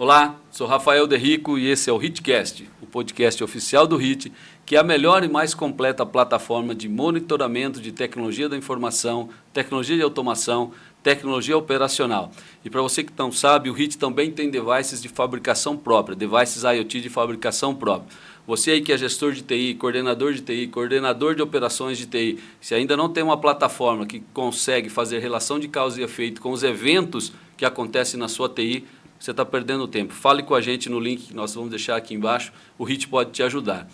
Olá, sou Rafael Derrico e esse é o HitCast, o podcast oficial do HIT, que é a melhor e mais completa plataforma de monitoramento de tecnologia da informação, tecnologia de automação, tecnologia operacional. E para você que não sabe, o HIT também tem devices de fabricação própria, devices IoT de fabricação própria. Você aí que é gestor de TI, coordenador de operações de TI, se ainda não tem uma plataforma que consegue fazer relação de causa e efeito com os eventos que acontecem na sua TI, você está perdendo tempo. Fale com a gente no link que nós vamos deixar aqui embaixo, o HIT pode te ajudar.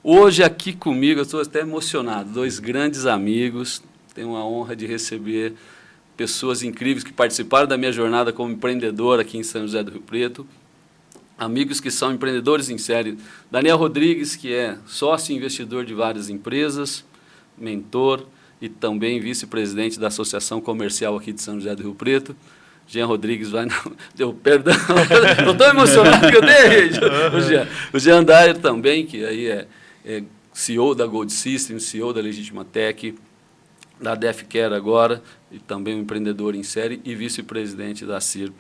Hoje aqui comigo, eu estou até emocionado, dois grandes amigos, tenho a honra de receber pessoas incríveis que participaram da minha jornada como empreendedor aqui em São José do Rio Preto, amigos que são empreendedores em série. Daniel Rodrigues, que é sócio e investidor de várias empresas, mentor e também vice-presidente da Associação Comercial aqui de São José do Rio Preto. Jean Rodrigues vai... Deu perdão, estou tão emocionado que eu dei. O Jean Dyer também, que aí é CEO da Gold Systems, CEO da Legitima Tech, da DefCare agora, e também um empreendedor em série e vice-presidente da CIRP.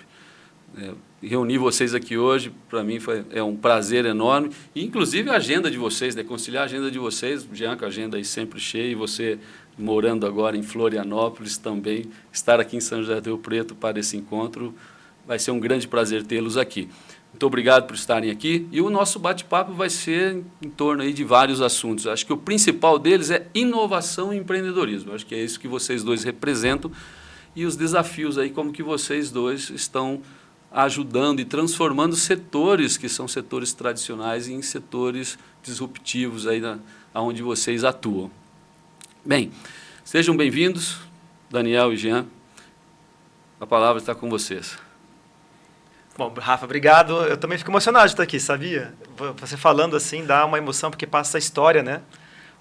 Reunir vocês aqui hoje, para mim, é um prazer enorme. E, inclusive, a agenda de vocês, conciliar a agenda de vocês, Jean, com a agenda aí sempre cheia, e você morando agora em Florianópolis também, estar aqui em São José do Rio Preto para esse encontro, vai ser um grande prazer tê-los aqui. Muito obrigado por estarem aqui. E o nosso bate-papo vai ser em torno aí de vários assuntos. Acho que o principal deles é inovação e empreendedorismo. Acho que é isso que vocês dois representam. E os desafios aí, como que vocês dois estão ajudando e transformando setores que são setores tradicionais em setores disruptivos aí onde vocês atuam. Bem, sejam bem-vindos, Daniel e Jean. A palavra está com vocês. Bom, Rafa, obrigado. Eu também fico emocionado de estar aqui, sabia? Você falando assim dá uma emoção, porque passa a história, né?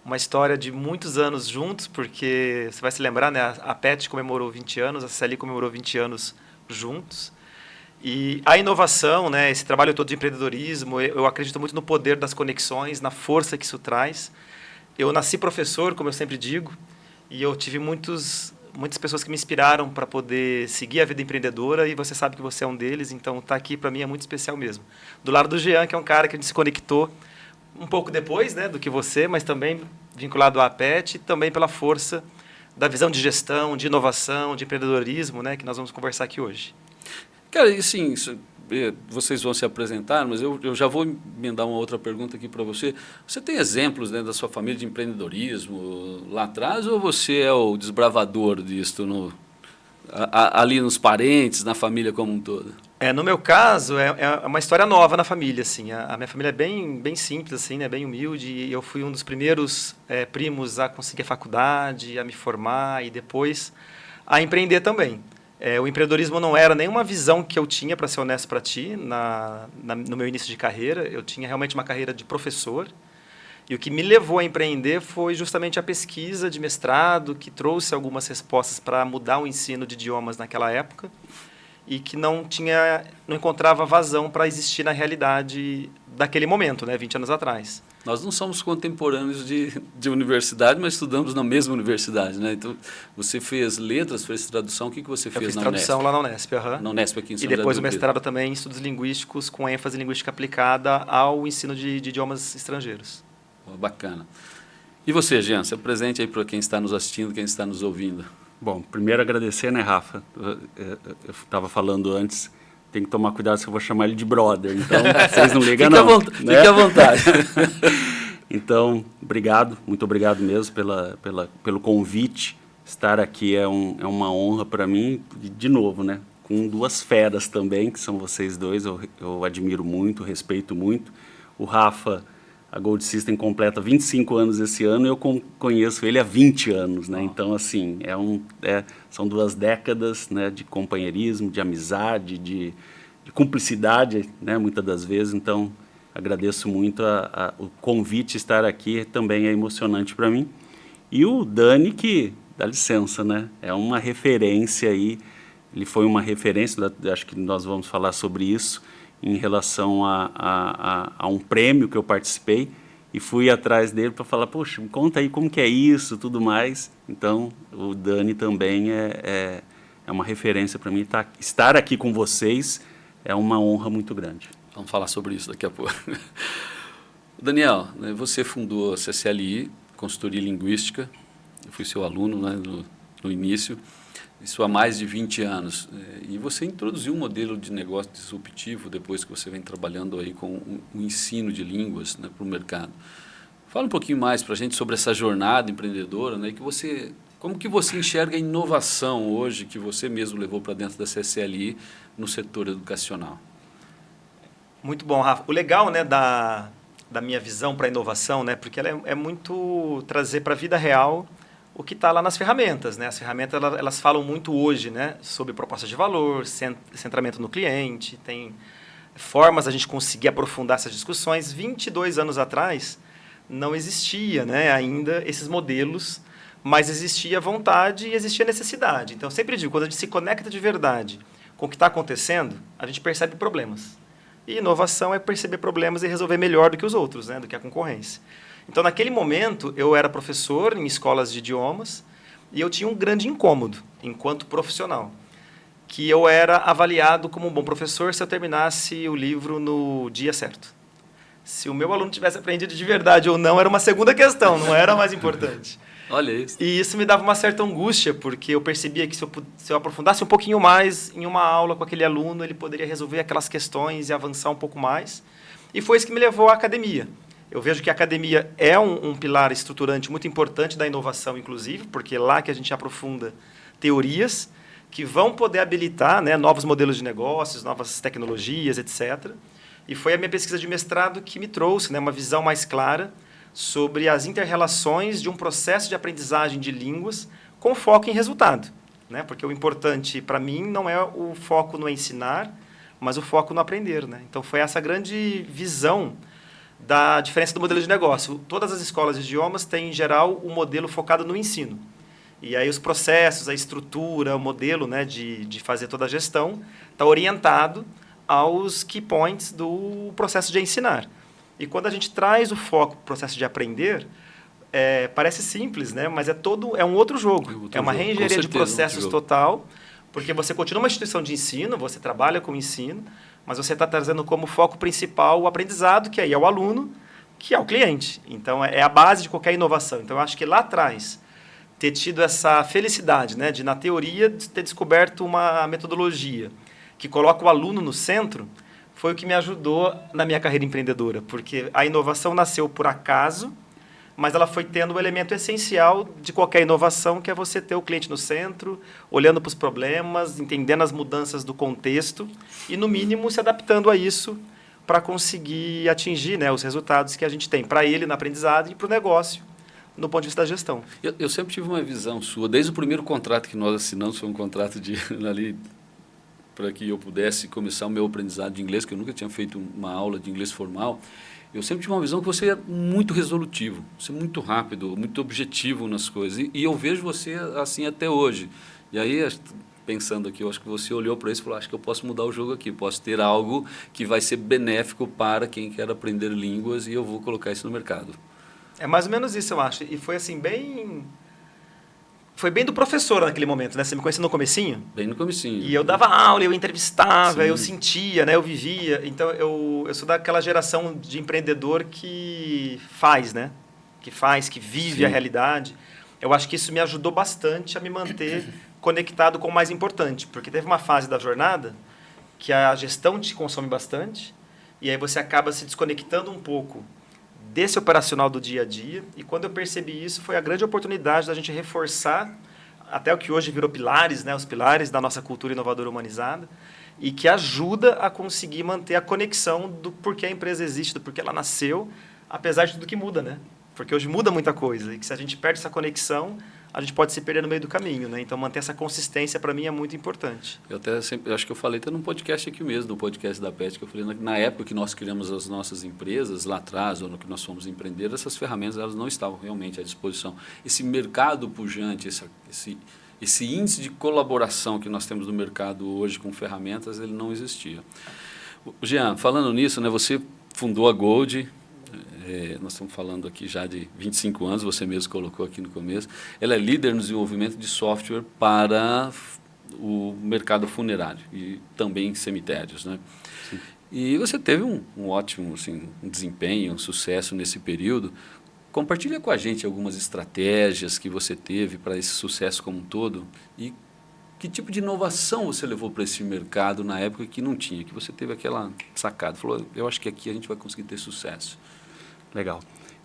Uma história de muitos anos juntos, porque você vai se lembrar, né? A PET comemorou 20 anos, a CLI comemorou 20 anos juntos. E a inovação, né? Esse trabalho todo de empreendedorismo, eu acredito muito no poder das conexões, na força que isso traz. Eu nasci professor, como eu sempre digo, e eu tive muitas pessoas que me inspiraram para poder seguir a vida empreendedora, e você sabe que você é um deles, então estar aqui para mim é muito especial mesmo. Do lado do Jean, que é um cara que a gente se conectou um pouco depois, né, do que você, mas também vinculado à APET, e também pela força da visão de gestão, de inovação, de empreendedorismo, né, que nós vamos conversar aqui hoje. Cara, e sim, vocês vão se apresentar, mas eu já vou emendar uma outra pergunta aqui para você. Você tem exemplos, né, da sua família de empreendedorismo lá atrás, ou você é o desbravador disso ali nos parentes, na família como um todo? No meu caso, é uma história nova na família, assim. A minha família é bem simples, assim, né, bem humilde, e eu fui um dos primeiros primos a conseguir a faculdade, a me formar e depois a empreender também. O empreendedorismo não era nenhuma visão que eu tinha, para ser honesto para ti, no meu início de carreira. Eu tinha realmente uma carreira de professor. E o que me levou a empreender foi justamente a pesquisa de mestrado, que trouxe algumas respostas para mudar o ensino de idiomas naquela época e que não encontrava vazão para existir na realidade daquele momento, né, 20 anos atrás. Nós não somos contemporâneos de universidade, mas estudamos na mesma universidade, né? Então, você fez letras, fez tradução, o que você fez na Unesp? Eu fiz tradução lá na Unesp, Na Unesp aqui em São José do Rio Preto. E depois o mestrado também em estudos linguísticos, com ênfase em linguística aplicada ao ensino de idiomas estrangeiros. Bacana. E você, Jean, se apresente aí para quem está nos assistindo, quem está nos ouvindo. Bom, primeiro agradecer, né, Rafa? Eu estava falando antes, tem que tomar cuidado se eu vou chamar ele de brother, então vocês não ligam não. Fique à vontade. Então, obrigado, muito obrigado mesmo pelo convite. Estar aqui é uma honra para mim, de novo, né? Com duas feras também, que são vocês dois, eu admiro muito, respeito muito. O Rafa, a Gold System completa 25 anos esse ano, e eu conheço ele há 20 anos, né? Então, assim, são 2 décadas, né, de companheirismo, de amizade, de cumplicidade, né, muitas das vezes. Então, agradeço muito o convite, estar aqui também é emocionante para mim. E o Dani, que, dá licença, né, é uma referência aí, ele foi uma referência, acho que nós vamos falar sobre isso, em relação a um prêmio que eu participei, e fui atrás dele para falar, poxa, me conta aí como que é isso, tudo mais. Então, o Dani também é uma referência para mim. Estar aqui com vocês é uma honra muito grande. Vamos falar sobre isso daqui a pouco. Daniel, né, você fundou a CCLI, Consultoria Linguística. Eu fui seu aluno, né, no início. Isso há mais de 20 anos. E você introduziu um modelo de negócio disruptivo depois que você vem trabalhando aí com o ensino de línguas, né, para o mercado. Fala um pouquinho mais para a gente sobre essa jornada empreendedora, né, como que você enxerga a inovação hoje que você mesmo levou para dentro da CCLI no setor educacional? Muito bom, Rafa. O legal, né, da minha visão para a inovação, né, porque ela é muito trazer para a vida real o que está lá nas ferramentas, né? As ferramentas elas falam muito hoje, né, sobre proposta de valor, centramento no cliente, tem formas da gente conseguir aprofundar essas discussões. 22 anos atrás não existia, né, ainda esses modelos, mas existia vontade e existia necessidade. Então, eu sempre digo, quando a gente se conecta de verdade com o que está acontecendo, a gente percebe problemas. E inovação é perceber problemas e resolver melhor do que os outros, né, do que a concorrência. Então, naquele momento, eu era professor em escolas de idiomas e eu tinha um grande incômodo, enquanto profissional, que eu era avaliado como um bom professor se eu terminasse o livro no dia certo. Se o meu aluno tivesse aprendido de verdade ou não, era uma segunda questão, não era a mais importante. Olha isso. E isso me dava uma certa angústia, porque eu percebia que se eu aprofundasse um pouquinho mais em uma aula com aquele aluno, ele poderia resolver aquelas questões e avançar um pouco mais. E foi isso que me levou à academia. Eu vejo que a academia é um pilar estruturante muito importante da inovação, inclusive, porque é lá que a gente aprofunda teorias que vão poder habilitar, né, novos modelos de negócios, novas tecnologias, etc. E foi a minha pesquisa de mestrado que me trouxe, né, uma visão mais clara sobre as inter-relações de um processo de aprendizagem de línguas com foco em resultado, né? Porque o importante para mim não é o foco no ensinar, mas o foco no aprender, né? Então foi essa grande visão da diferença do modelo de negócio. Todas as escolas de idiomas têm, em geral, um modelo focado no ensino. E aí os processos, a estrutura, o modelo, né, de fazer toda a gestão está orientado aos key points do processo de ensinar. E quando a gente traz o foco para o processo de aprender, parece simples, né, mas é um outro jogo. É uma reengenharia de processos total, porque você continua uma instituição de ensino, você trabalha com ensino, mas você está trazendo como foco principal o aprendizado, que aí é o aluno, que é o cliente. Então, é a base de qualquer inovação. Então, eu acho que lá atrás, ter tido essa felicidade, né, de, na teoria, ter descoberto uma metodologia que coloca o aluno no centro, foi o que me ajudou na minha carreira empreendedora, porque a inovação nasceu por acaso, mas ela foi tendo o elemento essencial de qualquer inovação, que é você ter o cliente no centro, olhando para os problemas, entendendo as mudanças do contexto e, no mínimo, se adaptando a isso para conseguir atingir, né, os resultados que a gente tem para ele na aprendizagem e para o negócio, no ponto de vista da gestão. Eu sempre tive uma visão sua, desde o primeiro contrato que nós assinamos, foi um contrato de ali para que eu pudesse começar o meu aprendizado de inglês, que eu nunca tinha feito uma aula de inglês formal. Eu sempre tive uma visão que você é muito resolutivo, você é muito rápido, muito objetivo nas coisas. E eu vejo você assim até hoje. E aí, pensando aqui, eu acho que você olhou para isso e falou, acho que eu posso mudar o jogo aqui, posso ter algo que vai ser benéfico para quem quer aprender línguas e eu vou colocar isso no mercado. É mais ou menos isso, eu acho. E foi assim, Foi bem do professor naquele momento, né? Você me conheceu no comecinho? Bem no comecinho. E eu dava aula, eu entrevistava, Sim. eu sentia, né? Eu vivia. Então, eu sou daquela geração de empreendedor que faz, né? Que vive a realidade. Eu acho que isso me ajudou bastante a me manter conectado com o mais importante. Porque teve uma fase da jornada que a gestão te consome bastante e aí você acaba se desconectando um pouco desse operacional do dia a dia, e quando eu percebi isso, foi a grande oportunidade da gente reforçar até o que hoje virou pilares, né, os pilares da nossa cultura inovadora humanizada, e que ajuda a conseguir manter a conexão do porquê a empresa existe, do porquê ela nasceu, apesar de tudo que muda, né? Porque hoje muda muita coisa, e que se a gente perde essa conexão, a gente pode se perder no meio do caminho, né? Então, manter essa consistência, para mim, é muito importante. Eu acho que eu falei até num podcast aqui mesmo, no podcast da PET, que eu falei, na época que nós criamos as nossas empresas, lá atrás, ou no que nós fomos empreender, essas ferramentas elas não estavam realmente à disposição. Esse mercado pujante, esse índice de colaboração que nós temos no mercado hoje com ferramentas, ele não existia. Jean, falando nisso, né, você fundou a Gold. Nós estamos falando aqui já de 25 anos, você mesmo colocou aqui no começo. Ela é líder no desenvolvimento de software para o mercado funerário e também cemitérios, né? Sim. E você teve um ótimo assim, um desempenho, um sucesso nesse período. Compartilha com a gente algumas estratégias que você teve para esse sucesso como um todo e que tipo de inovação você levou para esse mercado na época que não tinha, que você teve aquela sacada, falou, eu acho que aqui a gente vai conseguir ter sucesso. Legal.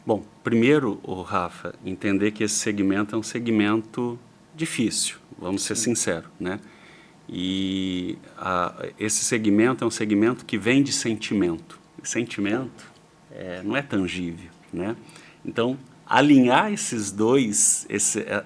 Bom, primeiro, Rafa, entender que esse segmento é um segmento difícil, vamos ser sinceros, né? E esse segmento é um segmento que vem de sentimento. E sentimento não é tangível, né? Então, alinhar esses dois,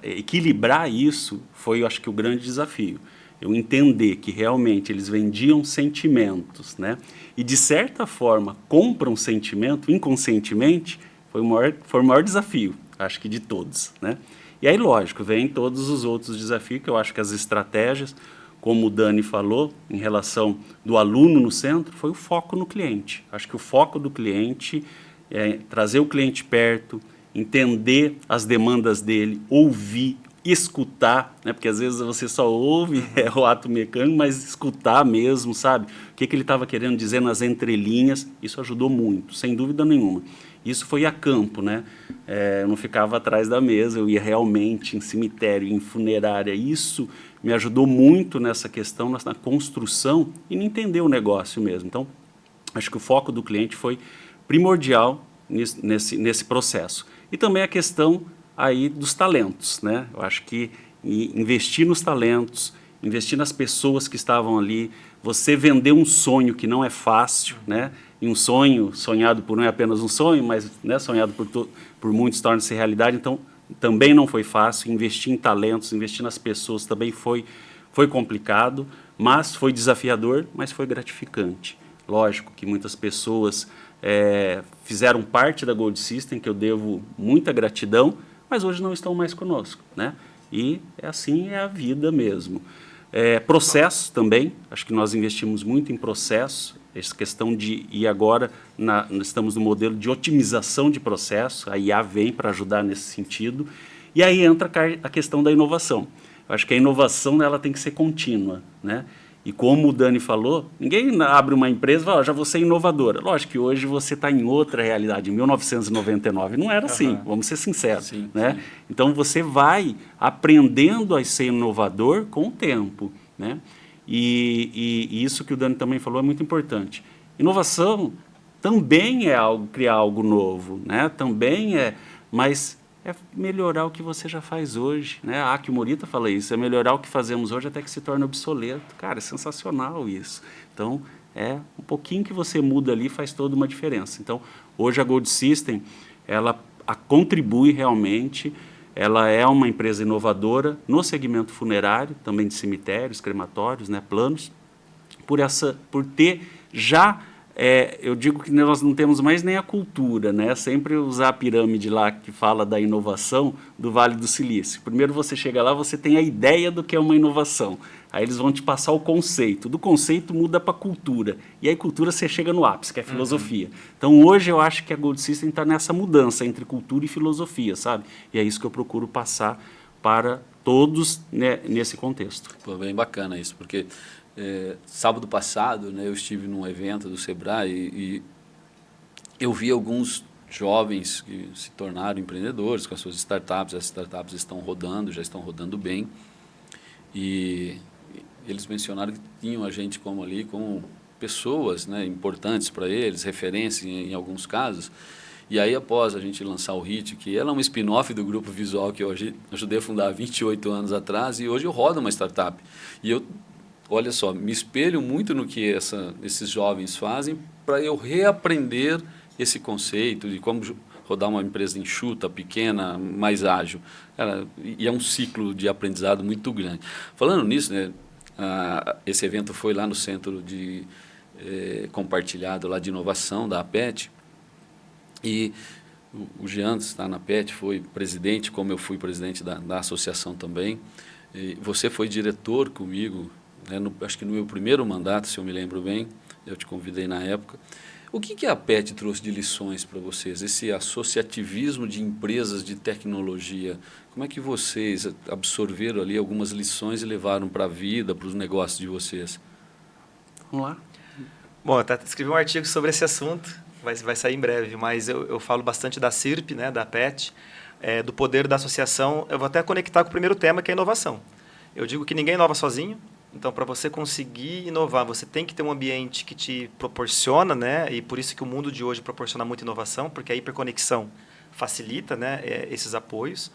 equilibrar isso foi, eu acho que, o grande desafio. Eu entender que realmente eles vendiam sentimentos, né? E, de certa forma, compram sentimento inconscientemente, foi o maior desafio, acho que de todos, né? E aí, lógico, vem todos os outros desafios, que eu acho que as estratégias, como o Dani falou, em relação do aluno no centro, foi o foco no cliente. Acho que o foco do cliente é trazer o cliente perto, entender as demandas dele, ouvir, escutar, né? Porque às vezes você só ouve o ato mecânico, mas escutar mesmo, sabe? O que ele estava querendo dizer nas entrelinhas, isso ajudou muito, sem dúvida nenhuma. Isso foi a campo, né? Eu não ficava atrás da mesa, eu ia realmente em cemitério, em funerária. Isso me ajudou muito nessa questão, na construção e em entender o negócio mesmo. Então, acho que o foco do cliente foi primordial nesse processo. E também a questão aí dos talentos, né? Eu acho que investir nos talentos, investir nas pessoas que estavam ali, você vender um sonho que não é fácil, né? E um sonho sonhado por não é apenas um sonho, mas, né, sonhado por muitos torna-se realidade. Então, também não foi fácil. Investir em talentos, investir nas pessoas também foi complicado, mas foi desafiador, mas foi gratificante. Lógico que muitas pessoas fizeram parte da Gold System, que eu devo muita gratidão, mas hoje não estão mais conosco, né? E assim é a vida mesmo. Processo também, acho que nós investimos muito em processo, essa questão e agora estamos no modelo de otimização de processo, a IA vem para ajudar nesse sentido, e aí entra a questão da inovação. Eu acho que a inovação ela tem que ser contínua, né? E como o Dani falou, ninguém abre uma empresa e fala, já vou ser inovadora. Lógico que hoje você está em outra realidade. Em 1999 não era assim, vamos ser sinceros. Sim, né? Sim. Então você vai aprendendo a ser inovador com o tempo, né? E isso que o Dani também falou é muito importante. Inovação também é criar algo novo, né? Também mas é melhorar o que você já faz hoje, né? A Akio Morita fala isso, é melhorar o que fazemos hoje até que se torne obsoleto. Cara, é sensacional isso. Então, um pouquinho que você muda ali faz toda uma diferença. Então, hoje a Gold System, ela contribui realmente, ela é uma empresa inovadora no segmento funerário, também de cemitérios, crematórios, né, planos, por ter já... eu digo que nós não temos mais nem a cultura, né? Sempre usar a pirâmide lá que fala da inovação do Vale do Silício. Primeiro você chega lá, você tem a ideia do que é uma inovação. Aí eles vão te passar o conceito. Do conceito muda para a cultura. E aí cultura você chega no ápice, que é filosofia. Então hoje eu acho que a Gold System está nessa mudança entre cultura e filosofia, sabe? E é isso que eu procuro passar para todos, né, nesse contexto. Pô, bem bacana isso, porque... sábado passado, né, eu estive num evento do Sebrae e eu vi alguns jovens que se tornaram empreendedores com as suas startups. As startups estão rodando, já estão rodando bem. E eles mencionaram que tinham a gente como pessoas, né, importantes para eles, referências em alguns casos. E aí, após a gente lançar o HIT, que ela é um spin-off do Grupo Visual que eu ajudei a fundar há 28 anos atrás, e hoje eu rodo uma startup. E eu, olha só, me espelho muito no que esses jovens fazem para eu reaprender esse conceito de como rodar uma empresa enxuta, pequena, mais ágil. Cara, e é um ciclo de aprendizado muito grande. Falando nisso, né, esse evento foi lá no centro compartilhado lá de inovação da APET, e o Jean está na APET, foi presidente, como eu fui presidente da associação também. E você foi diretor comigo, acho que no meu primeiro mandato, se eu me lembro bem, eu te convidei na época. O que a PET trouxe de lições para vocês? Esse associativismo de empresas de tecnologia, como é que vocês absorveram ali algumas lições e levaram para a vida, para os negócios de vocês? Vamos lá. Bom, eu escrevi um artigo sobre esse assunto, vai sair em breve, mas eu falo bastante da CIRP, né, da PET, do poder da associação. Eu vou até conectar com o primeiro tema, que é a inovação. Eu digo que ninguém inova sozinho, então para você conseguir inovar, você tem que ter um ambiente que te proporciona, né, e por isso que o mundo de hoje proporciona muita inovação, porque a hiperconexão facilita, né, esses apoios.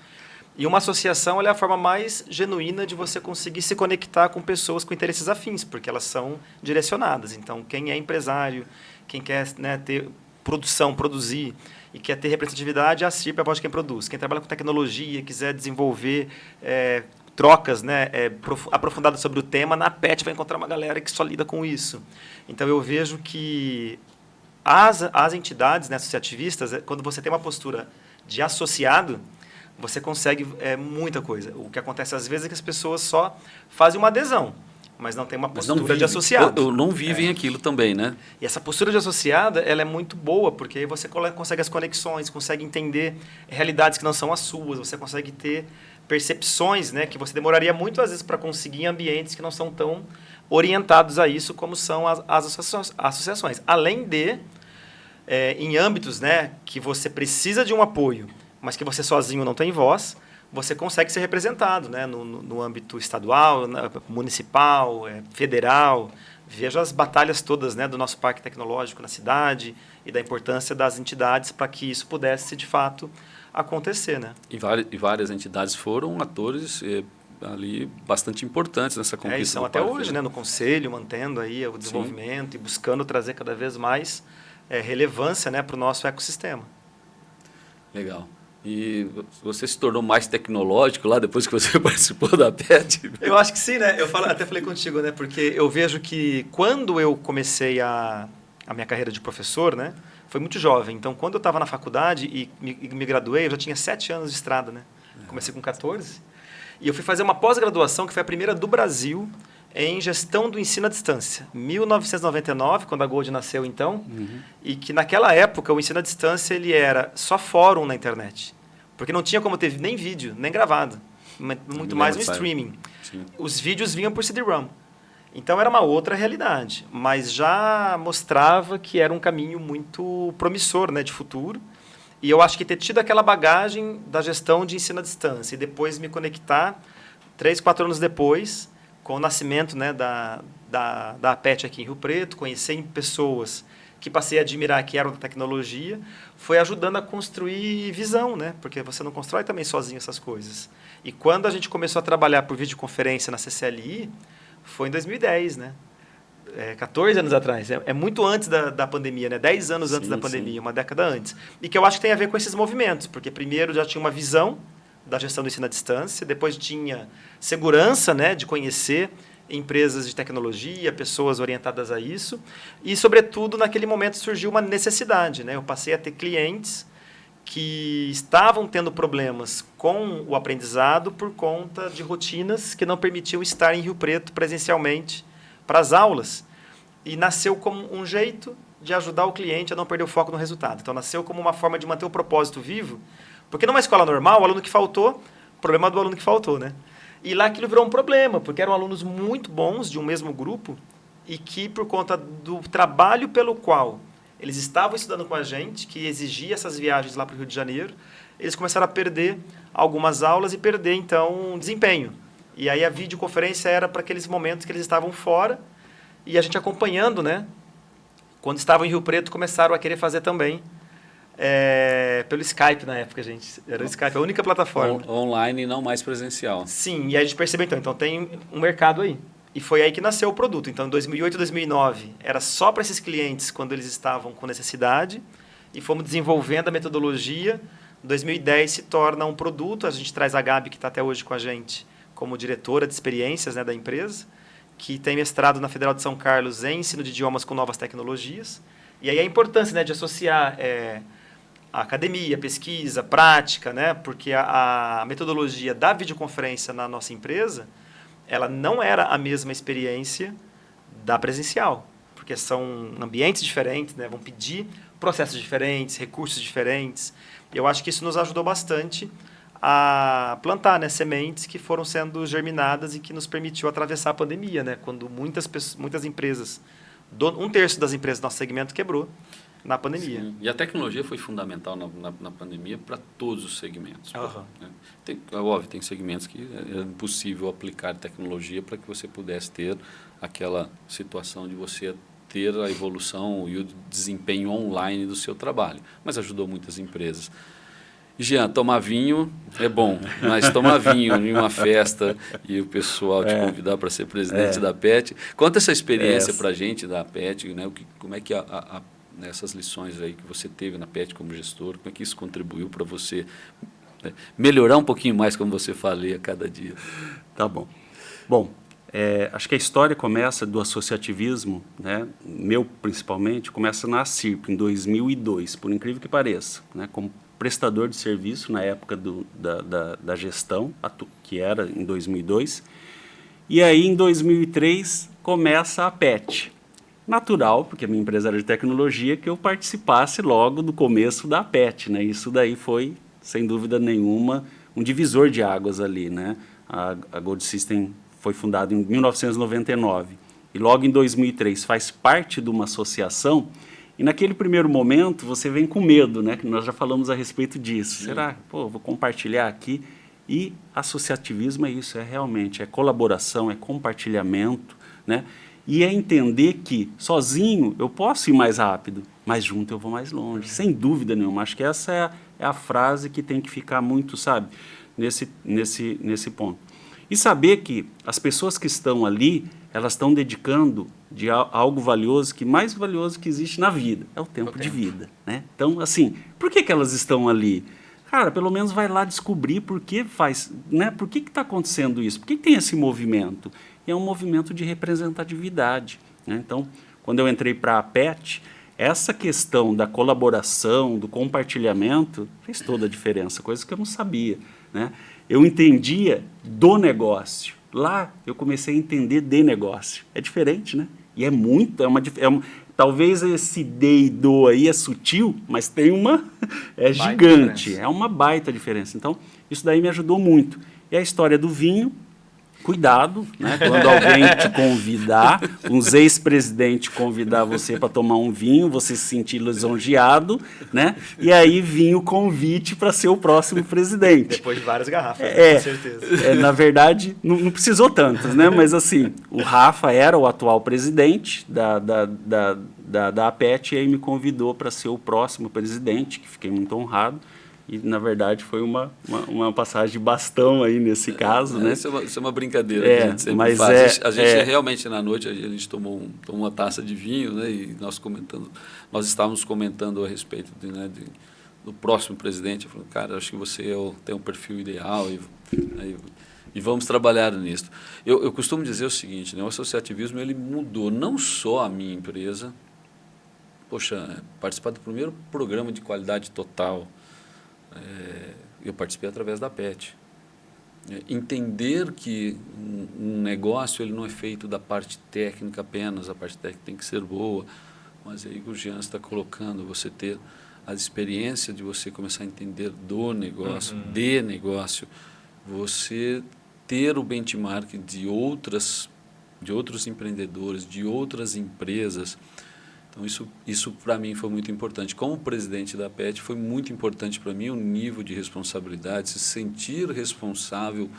E uma associação ela é a forma mais genuína de você conseguir se conectar com pessoas com interesses afins, porque elas são direcionadas. Então, quem é empresário, quem quer, né, ter produzir e quer ter representatividade, a CIRP é a voz de quem produz. Quem trabalha com tecnologia, quiser desenvolver trocas, né, aprofundadas sobre o tema, na PET vai encontrar uma galera que só lida com isso. Então, eu vejo que as entidades, né, associativistas, quando você tem uma postura de associado, você consegue muita coisa. O que acontece às vezes é que as pessoas só fazem uma adesão, mas não tem uma postura de associado. Ou não vivem aquilo também, né? E essa postura de associada, ela é muito boa, porque aí você consegue as conexões, consegue entender realidades que não são as suas, você consegue ter percepções, né, que você demoraria muito às vezes para conseguir em ambientes que não são tão orientados a isso como são as associações. Além de, em âmbitos, né, que você precisa de um apoio, mas que você sozinho não tem voz, você consegue ser representado, né, no âmbito estadual, municipal, federal. Veja as batalhas todas, né, do nosso parque tecnológico na cidade e da importância das entidades para que isso pudesse, de fato, acontecer. Né? E várias entidades foram atores ali bastante importantes nessa conquista. E são até hoje, né, no Conselho, mantendo aí o desenvolvimento. Sim. E buscando trazer cada vez mais relevância, né, para o nosso ecossistema. Legal. E você se tornou mais tecnológico lá depois que você participou da PET? Eu acho que sim, né? Até falei contigo, né? Porque eu vejo que quando eu comecei a minha carreira de professor, né? Foi muito jovem. Então, quando eu estava na faculdade e me graduei, eu já tinha 7 anos de estrada, né? Comecei com 14. E eu fui fazer uma pós-graduação, que foi a primeira do Brasil, em gestão do ensino à distância. 1999, quando a Gold nasceu, então, e que naquela época o ensino à distância ele era só fórum na internet, porque não tinha como ter nem vídeo, nem gravado, muito mais no streaming. Sim. Os vídeos vinham por CD-ROM. Então era uma outra realidade, mas já mostrava que era um caminho muito promissor, né, de futuro. E eu acho que ter tido aquela bagagem da gestão de ensino à distância e depois me conectar 3, 4 anos depois, com o nascimento, né, da APET aqui em Rio Preto, conhecer pessoas que passei a admirar que eram da tecnologia, foi ajudando a construir visão, né? Porque você não constrói também sozinho essas coisas. E quando a gente começou a trabalhar por videoconferência na CCLI, foi em 2010, né? 14 anos atrás. É muito antes da pandemia, né? 10 anos antes da pandemia, uma década antes. E que eu acho que tem a ver com esses movimentos, porque primeiro já tinha uma visão da gestão do ensino à distância, depois tinha segurança, né, de conhecer empresas de tecnologia, pessoas orientadas a isso, e, sobretudo, naquele momento surgiu uma necessidade. Né? Eu passei a ter clientes que estavam tendo problemas com o aprendizado por conta de rotinas que não permitiam estar em Rio Preto presencialmente para as aulas, e nasceu como um jeito de ajudar o cliente a não perder o foco no resultado. Então, nasceu como uma forma de manter o propósito vivo. Porque numa escola normal, o aluno que faltou, problema do aluno que faltou, né? E lá aquilo virou um problema, porque eram alunos muito bons de um mesmo grupo e que, por conta do trabalho pelo qual eles estavam estudando com a gente, que exigia essas viagens lá para o Rio de Janeiro, eles começaram a perder algumas aulas e perder, então, desempenho. E aí a videoconferência era para aqueles momentos que eles estavam fora e a gente acompanhando, né? Quando estavam em Rio Preto, começaram a querer fazer também. Pelo Skype na época, gente. Era o Skype, a única plataforma. Online e não mais presencial. Sim, e aí a gente percebeu, então tem um mercado aí. E foi aí que nasceu o produto. Então, em 2008 e 2009, era só para esses clientes quando eles estavam com necessidade. E fomos desenvolvendo a metodologia. Em 2010 se torna um produto. A gente traz a Gabi, que está até hoje com a gente, como diretora de experiências, né, da empresa, que tem mestrado na Federal de São Carlos em ensino de idiomas com novas tecnologias. E aí a importância, né, de associar a academia, pesquisa, prática, né? Porque a metodologia da videoconferência na nossa empresa, ela não era a mesma experiência da presencial. porque são ambientes diferentes, né? Vão pedir processos diferentes, recursos diferentes. Eu acho que isso nos ajudou bastante a plantar, né, sementes que foram sendo germinadas e que nos permitiu atravessar a pandemia, né? Quando muitas empresas, um terço das empresas do nosso segmento quebrou na pandemia. Sim. E a tecnologia foi fundamental na pandemia para todos os segmentos. Uhum. Né? Óbvio, tem segmentos que é impossível aplicar tecnologia para que você pudesse ter aquela situação de você ter a evolução e o desempenho online do seu trabalho. Mas ajudou muitas empresas. Jean, tomar vinho é bom, mas tomar vinho em uma festa e o pessoal te convidar para ser presidente da PET. Conta essa experiência para a gente da PET, né? Como é que essas lições aí que você teve na PET como gestor, como é que isso contribuiu para você, né, melhorar um pouquinho mais, como você falei, a cada dia? Tá bom. Bom, acho que a história começa do associativismo, né? Meu principalmente, começa na CIRP, em 2002, por incrível que pareça, né? Como prestador de serviço na época da gestão, que era em 2002. E aí, em 2003, começa a PET. Natural, porque a minha empresa era de tecnologia, que eu participasse logo do começo da PET, né? Isso daí foi, sem dúvida nenhuma, um divisor de águas ali, né? A Gold System foi fundada em 1999 e logo em 2003 faz parte de uma associação. E naquele primeiro momento você vem com medo, né? Que nós já falamos a respeito disso. Sim. Será? Pô, vou compartilhar aqui. E associativismo é isso, realmente, é colaboração, é compartilhamento, né? E é entender que sozinho eu posso ir mais rápido, mas junto eu vou mais longe, sem dúvida nenhuma. Acho que essa é a frase que tem que ficar muito, sabe, nesse ponto. E saber que as pessoas que estão ali, elas estão dedicando de algo valioso, que mais valioso que existe na vida, é o tempo de vida, né? Então, assim, por que elas estão ali? Cara, pelo menos vai lá descobrir por que faz, né? Por que está acontecendo isso? Por que tem esse movimento? E é um movimento de representatividade, né? Então, quando eu entrei para a PET, essa questão da colaboração, do compartilhamento, fez toda a diferença, coisa que eu não sabia, né? Eu entendia do negócio. Lá eu comecei a entender de negócio. É diferente, né? E é muito, talvez esse de e do aí é sutil, mas tem uma, é gigante, diferença. É uma baita diferença. Então, isso daí me ajudou muito. E a história do vinho, cuidado, né? Quando alguém te convidar, uns ex-presidentes convidar você para tomar um vinho, você se sentir lisonjeado, né? E aí vinha o convite para ser o próximo presidente. Depois de várias garrafas, né? Com certeza. Na verdade, não precisou tantas, né? Mas assim, o Rafa era o atual presidente da APET e aí me convidou para ser o próximo presidente, que fiquei muito honrado. E, na verdade, foi uma passagem de bastão aí nesse caso, né? Isso é uma brincadeira que a gente sempre faz. A gente realmente, na noite, a gente tomou uma taça de vinho, né? E nós estávamos comentando a respeito do próximo presidente. Eu falei, cara, acho que você tem um perfil ideal e vamos trabalhar nisso. Eu costumo dizer o seguinte, né? O associativismo ele mudou não só a minha empresa. Poxa, participar do primeiro programa de qualidade total, eu participei através da PET. Entender que um negócio ele não é feito da parte técnica apenas, a parte técnica tem que ser boa, mas aí o Jean está colocando, você ter a experiência de você começar a entender do negócio, de negócio, você ter o benchmark de outros empreendedores, de outras empresas. Então, isso para mim foi muito importante. Como presidente da PET, foi muito importante para mim o nível de responsabilidade, se sentir responsável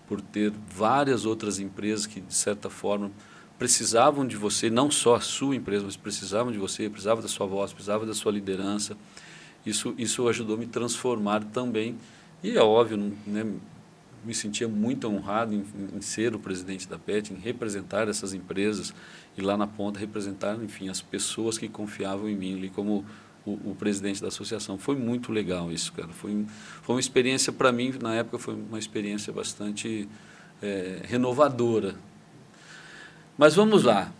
por ter várias outras empresas que, de certa forma, precisavam de você, não só a sua empresa, mas precisavam de você, precisavam da sua voz, precisavam da sua liderança. Isso ajudou a me transformar também. E é óbvio, né, me sentia muito honrado em ser o presidente da PET, em representar essas empresas e lá na ponta representar, enfim, as pessoas que confiavam em mim ali como o presidente da associação. Foi muito legal isso, cara. Foi uma experiência, para mim, na época, foi uma experiência bastante renovadora. Mas vamos lá.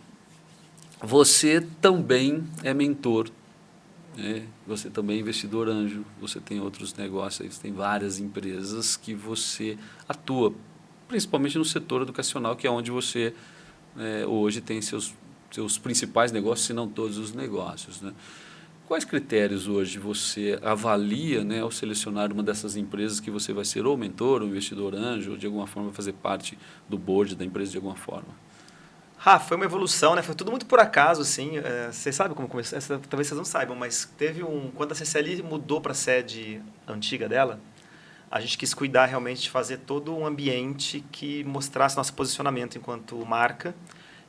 Você também é mentor, né? Você também é investidor anjo, você tem outros negócios, você tem várias empresas que você atua, principalmente no setor educacional, que é onde você hoje tem seus seus principais negócios, se não todos os negócios, né? Quais critérios hoje você avalia, né, ao selecionar uma dessas empresas que você vai ser ou mentor, ou investidor anjo, ou de alguma forma fazer parte do board da empresa de alguma forma? Foi uma evolução, né? Foi tudo muito por acaso, assim. Vocês sabem como começou? Talvez vocês não saibam, mas quando a CCL mudou para a sede antiga dela, a gente quis cuidar realmente de fazer todo um ambiente que mostrasse nosso posicionamento enquanto marca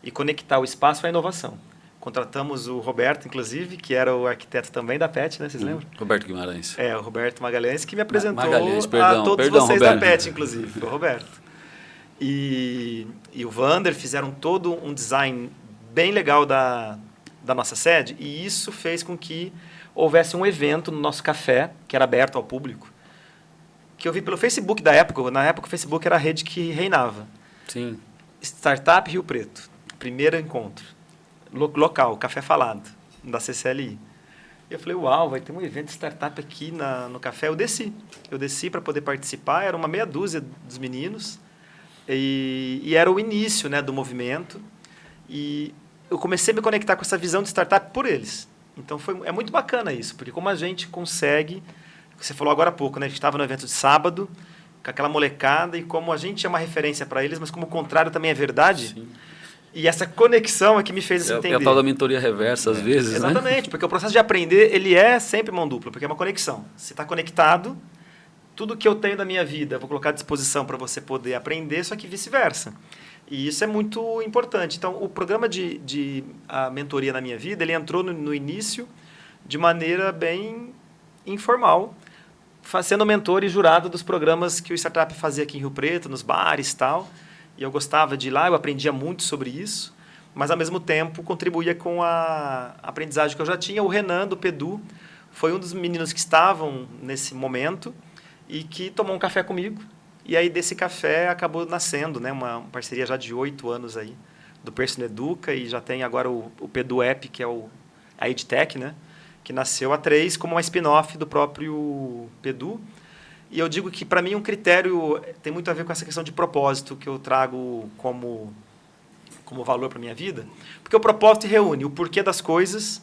e conectar o espaço à inovação. Contratamos o Roberto, inclusive, que era o arquiteto também da PET, né? Vocês lembram? Roberto Guimarães. O Roberto Magalhães, que me apresentou Magalhães, a todos perdão, vocês Roberto. da PET, inclusive, o Roberto. E o Vander fizeram todo um design bem legal da nossa sede, e isso fez com que houvesse um evento no nosso café, que era aberto ao público, que eu vi pelo Facebook da época. Na época, o Facebook era a rede que reinava. Sim. Startup Rio Preto, primeiro encontro. Local, Café Falado, da CCLI. E eu falei, uau, vai ter um evento de startup aqui no café. Eu desci para poder participar, era uma meia dúzia dos meninos, e era o início, né, do movimento. E eu comecei a me conectar com essa visão de startup por eles. Então é muito bacana isso, porque como a gente consegue, você falou agora há pouco, né, a gente estava no evento de sábado, com aquela molecada, e como a gente é uma referência para eles, mas como o contrário também é verdade. Sim. E essa conexão é que me fez entender. É a tal da mentoria reversa, às vezes, Exatamente, né? porque o processo de aprender, ele é sempre mão dupla, porque é uma conexão. Você está conectado, tudo que eu tenho da minha vida, eu vou colocar à disposição para você poder aprender, só que vice-versa. E isso é muito importante. Então, o programa de a mentoria na minha vida, ele entrou no início de maneira bem informal, sendo mentor e jurado dos programas que o Startup fazia aqui em Rio Preto, nos bares e tal. E eu gostava de ir lá, eu aprendia muito sobre isso, mas, ao mesmo tempo, contribuía com a aprendizagem que eu já tinha. O Renan, do Pedu, foi um dos meninos que estavam nesse momento e que tomou um café comigo. E aí, desse café, acabou nascendo, né, uma parceria já de 8 anos aí, do Persona Educa, e já tem agora o Pedu App, que é a EdTech, né, que nasceu há 3 como uma spin-off do próprio Pedu. E eu digo que, para mim, um critério tem muito a ver com essa questão de propósito que eu trago como valor para a minha vida. Porque o propósito reúne o porquê das coisas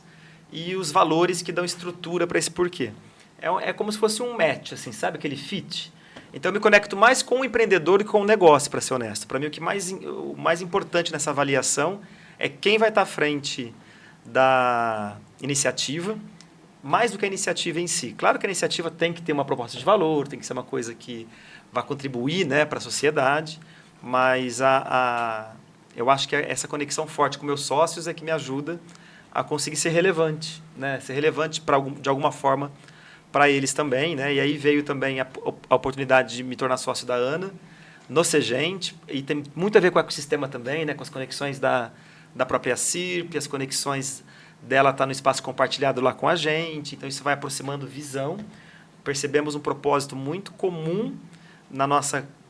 e os valores que dão estrutura para esse porquê. É como se fosse um match, assim, sabe? Aquele fit. Então, eu me conecto mais com o empreendedor do que com o negócio, para ser honesto. Para mim, o mais importante nessa avaliação é quem vai estar à frente da iniciativa, mais do que a iniciativa em si. Claro que a iniciativa tem que ter uma proposta de valor, tem que ser uma coisa que vai contribuir, né, para a sociedade, mas eu acho que essa conexão forte com meus sócios é que me ajuda a conseguir ser relevante, né, de alguma forma para eles também, né, e aí veio também a oportunidade de me tornar sócio da Ana, no Segente, e tem muito a ver com o ecossistema também, né, com as conexões da própria CIRP, as conexões dela está no espaço compartilhado lá com a gente, então isso vai aproximando visão. Percebemos um propósito muito comum no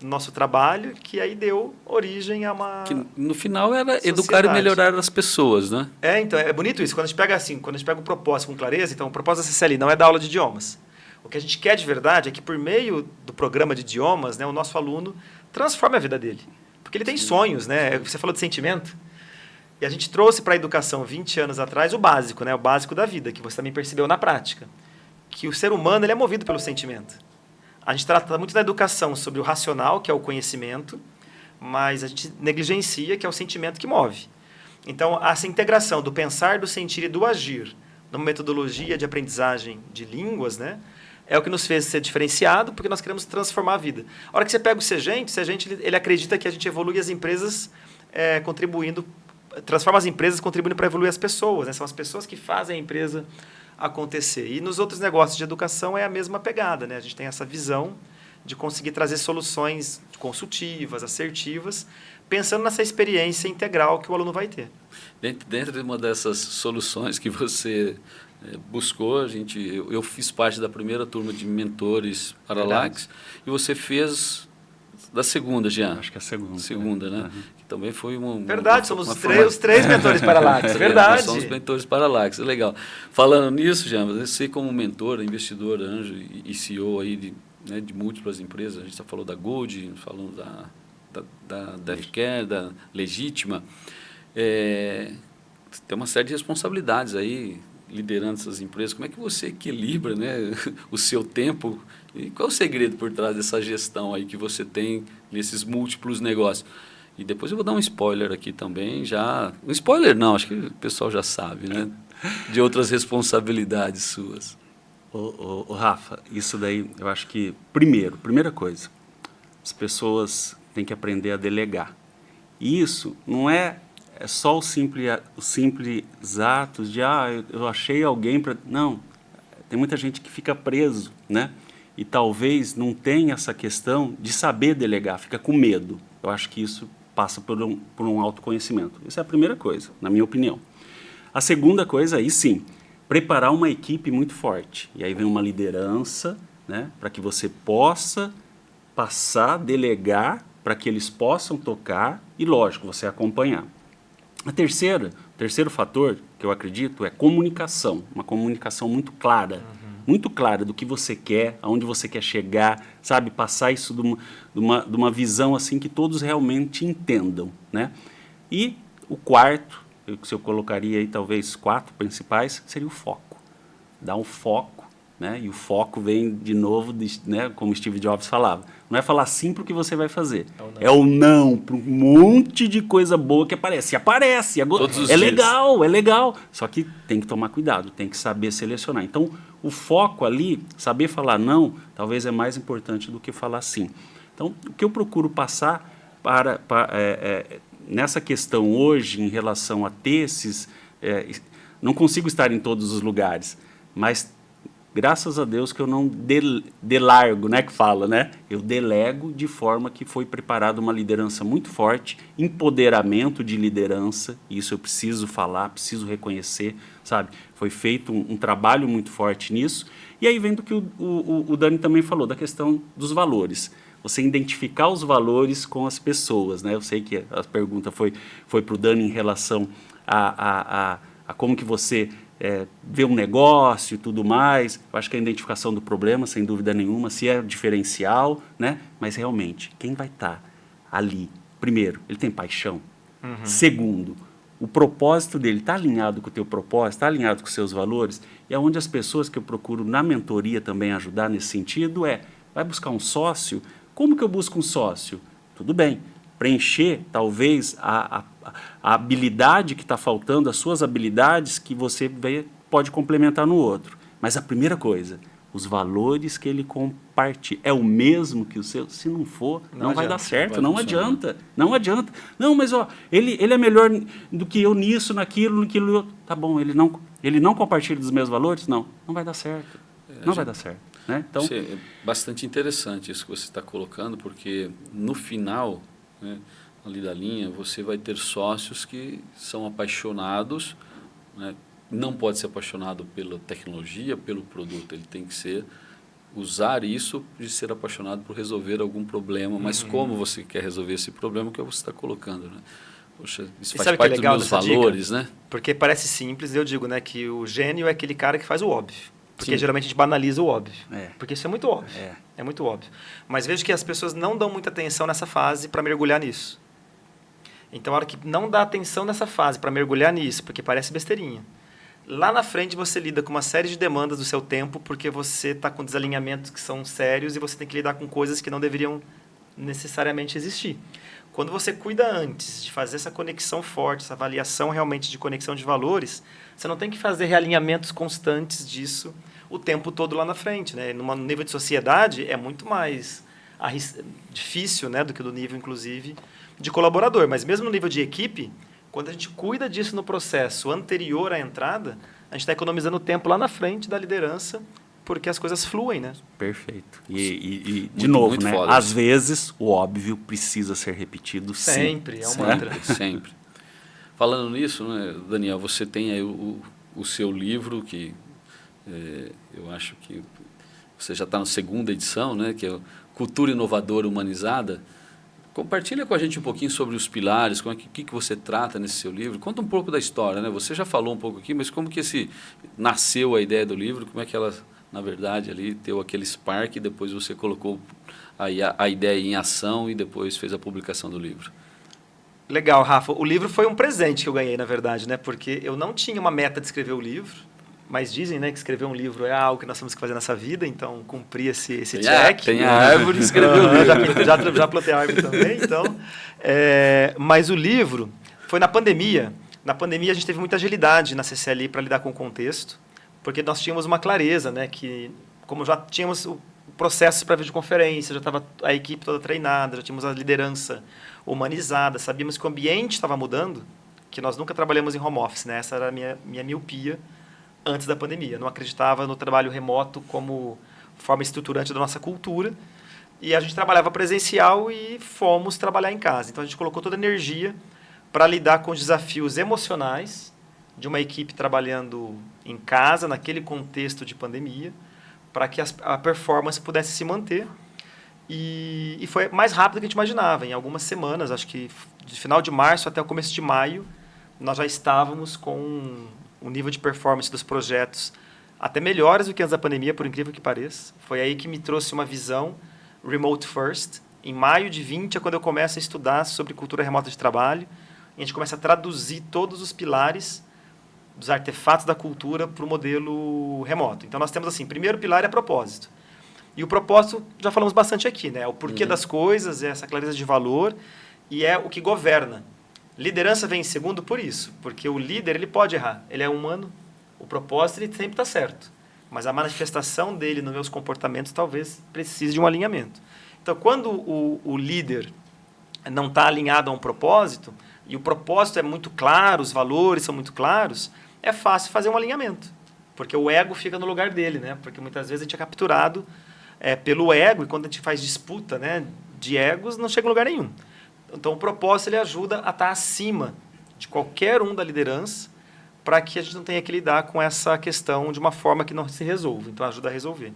nosso trabalho, que aí deu origem a uma... Que no final era sociedade. Educar e melhorar as pessoas, né? Então, é bonito isso. Quando a gente pega o propósito com clareza, então o propósito da CCL não é dar aula de idiomas. O que a gente quer de verdade é que, por meio do programa de idiomas, né, o nosso aluno transforme a vida dele. Porque ele tem sonhos, né? Você falou de sentimento. E a gente trouxe para a educação, 20 anos atrás, o básico, né? O básico da vida, que você também percebeu na prática. Que o ser humano ele é movido pelo sentimento. A gente trata muito na educação sobre o racional, que é o conhecimento, mas a gente negligencia, que é o sentimento que move. Então, essa integração do pensar, do sentir e do agir, numa metodologia de aprendizagem de línguas, né? É o que nos fez ser diferenciado, porque nós queremos transformar a vida. A hora que você pega o Segente ele acredita que a gente evolui as empresas transforma as empresas contribuindo para evoluir as pessoas, né? São as pessoas que fazem a empresa acontecer. E nos outros negócios de educação é a mesma pegada, né? A gente tem essa visão de conseguir trazer soluções consultivas, assertivas, pensando nessa experiência integral que o aluno vai ter. Dentro de uma dessas soluções que você buscou, eu fiz parte da primeira turma de mentores para a Lax, e você fez da segunda, Jean. Acho que é a segunda. Segunda, né? Uhum. Que também foi Verdade, somos os três mentores para a Lax, verdade. Nós somos mentores para a Lax, legal. Falando nisso, Jean, você como mentor, investidor, anjo e CEO aí de múltiplas empresas, a gente já falou da Good, falando da Defcare, da Legítima. tem uma série de responsabilidades aí, liderando essas empresas. Como é que você equilibra, né, o seu tempo? E qual é o segredo por trás dessa gestão aí que você tem nesses múltiplos negócios? E depois eu vou dar um spoiler aqui também, já... Um spoiler não, acho que o pessoal já sabe, né? De outras responsabilidades suas. Rafa, isso daí eu acho que, primeira coisa, as pessoas têm que aprender a delegar. E isso não é só os simples atos de, eu achei alguém para... Não, tem muita gente que fica preso, né? E talvez não tenha essa questão de saber delegar, fica com medo. Eu acho que isso passa por um autoconhecimento. Essa é a primeira coisa, na minha opinião. A segunda coisa, aí sim, preparar uma equipe muito forte. E aí vem uma liderança, né, para que você possa passar, delegar, para que eles possam tocar e, lógico, você acompanhar. O terceiro fator que eu acredito é comunicação. Uma comunicação muito clara. Muito clara do que você quer, aonde você quer chegar, sabe? Passar isso de uma visão assim que todos realmente entendam, né? E o quarto, se eu colocaria aí talvez 4 principais, seria o foco. Dar um foco, né? E o foco vem de novo, né? Como Steve Jobs falava. Não é falar sim para o que você vai fazer. É o não para um monte de coisa boa que aparece. E aparece. Todos os é dias. legal, é legal. Só que tem que tomar cuidado, tem que saber selecionar. Então, o foco ali, saber falar não, talvez é mais importante do que falar sim. Então, o que eu procuro passar nessa questão hoje, em relação a ter esses... não consigo estar em todos os lugares, mas graças a Deus que eu não delargo, né, que fala, né? Eu delego de forma que foi preparada uma liderança muito forte, empoderamento de liderança, isso eu preciso falar, preciso reconhecer, sabe? Foi feito um trabalho muito forte nisso. E aí vem do que o Dani também falou, da questão dos valores. Você identificar os valores com as pessoas, né? Eu sei que a pergunta foi para o Dani em relação a como que você... ver um negócio e tudo mais. Eu acho que a identificação do problema, sem dúvida nenhuma, se é diferencial, né? Mas realmente, quem vai estar ali, primeiro, ele tem paixão. Segundo, o propósito dele está alinhado com o teu propósito, está alinhado com os seus valores. E é onde as pessoas que eu procuro na mentoria também ajudar nesse sentido vai buscar um sócio. Como que eu busco um sócio? Tudo bem, preencher talvez a habilidade que está faltando, as suas habilidades que você pode complementar no outro. Mas a primeira coisa, os valores que ele compartilha é o mesmo que o seu? Se não for, não vai dar certo, não adianta. Não adianta. Não, mas ele é melhor do que eu nisso, naquilo. Tá bom, ele não compartilha dos meus valores? Não vai dar certo. Não vai dar certo. Né? Então, é bastante interessante isso que você está colocando, porque no final, né, ali da linha, você vai ter sócios que são apaixonados, né? Não pode ser apaixonado pela tecnologia, pelo produto, ele tem que usar isso de ser apaixonado por resolver algum problema, mas como você quer resolver esse problema que você está colocando, né? Poxa, isso faz parte dos meus valores, né? Porque parece simples, eu digo, né, que o gênio é aquele cara que faz o óbvio. Porque geralmente a gente banaliza o óbvio. Porque isso é muito óbvio. É muito óbvio. Mas vejo que as pessoas não dão muita atenção nessa fase para mergulhar nisso. Então, a hora que não dá atenção nessa fase para mergulhar nisso, porque parece besteirinha, lá na frente você lida com uma série de demandas do seu tempo, porque você está com desalinhamentos que são sérios e você tem que lidar com coisas que não deveriam necessariamente existir. Quando você cuida antes de fazer essa conexão forte, essa avaliação realmente de conexão de valores, você não tem que fazer realinhamentos constantes disso o tempo todo lá na frente, né? No nível de sociedade é muito mais difícil, né, do que no nível, inclusive, de colaborador. Mas mesmo no nível de equipe, quando a gente cuida disso no processo anterior à entrada, a gente está economizando tempo lá na frente da liderança, porque as coisas fluem, né? Perfeito. E de novo, né? Foda. Às vezes, o óbvio precisa ser repetido sempre. É um mantra. Sempre. Falando nisso, né, Daniel, você tem aí o seu livro, que eu acho que você já está na 2ª edição, né, que é Cultura Inovadora Humanizada. Compartilha com a gente um pouquinho sobre os pilares, o que você trata nesse seu livro. Conta um pouco da história, né? Você já falou um pouco aqui, mas como que nasceu a ideia do livro, como é que ela, na verdade, ali deu aquele spark e depois você colocou a ideia em ação e depois fez a publicação do livro. Legal, Rafa. O livro foi um presente que eu ganhei, na verdade, né? Porque eu não tinha uma meta de escrever o livro, mas dizem, né, que escrever um livro é algo que nós temos que fazer nessa vida, então cumpri esse check. Tem a árvore e escreveu o livro. Já plantei a árvore também, então. Mas o livro foi na pandemia. Na pandemia a gente teve muita agilidade na CCLI para lidar com o contexto, porque nós tínhamos uma clareza, né, que como já tínhamos o processo para videoconferência, já estava a equipe toda treinada, já tínhamos a liderança humanizada, sabíamos que o ambiente estava mudando, que nós nunca trabalhamos em home office, né? Essa era a minha miopia antes da pandemia. Eu não acreditava no trabalho remoto como forma estruturante da nossa cultura, e a gente trabalhava presencial e fomos trabalhar em casa. Então a gente colocou toda a energia para lidar com os desafios emocionais de uma equipe trabalhando em casa, naquele contexto de pandemia, para que a performance pudesse se manter. E foi mais rápido do que a gente imaginava. Em algumas semanas, acho que de final de março até o começo de maio, nós já estávamos com um nível de performance dos projetos até melhores do que antes da pandemia, por incrível que pareça. Foi aí que me trouxe uma visão remote first. Em maio de 20 é quando eu começo a estudar sobre cultura remota de trabalho. E a gente começa a traduzir todos os pilares dos artefatos da cultura para o modelo remoto. Então, nós temos assim, primeiro pilar é propósito. E o propósito, já falamos bastante aqui, né? O porquê das coisas, essa clareza de valor, e é o que governa. Liderança vem em segundo por isso, porque o líder ele pode errar, ele é humano, o propósito ele sempre está certo, mas a manifestação dele nos meus comportamentos talvez precise de um alinhamento. Então, quando o líder não está alinhado a um propósito, e o propósito é muito claro, os valores são muito claros, é fácil fazer um alinhamento, porque o ego fica no lugar dele, né? Porque muitas vezes a gente é capturado pelo ego, e quando a gente faz disputa, né, de egos, não chega a lugar nenhum. Então, o propósito ele ajuda a estar acima de qualquer um da liderança, para que a gente não tenha que lidar com essa questão de uma forma que não se resolva. Então, ajuda a resolver.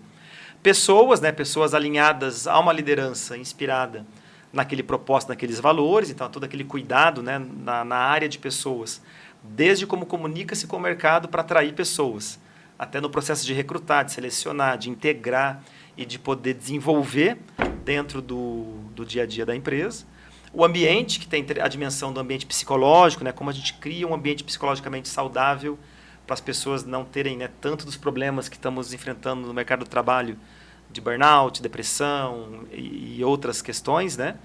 Pessoas, né, pessoas alinhadas a uma liderança inspirada naquele propósito, naqueles valores, então todo aquele cuidado, né, na área de pessoas, desde como comunica-se com o mercado para atrair pessoas, até no processo de recrutar, de selecionar, de integrar e de poder desenvolver dentro do dia a dia da empresa. O ambiente, que tem a dimensão do ambiente psicológico, né, como a gente cria um ambiente psicologicamente saudável para as pessoas não terem, né, tanto dos problemas que estamos enfrentando no mercado do trabalho, de burnout, depressão e outras questões, né?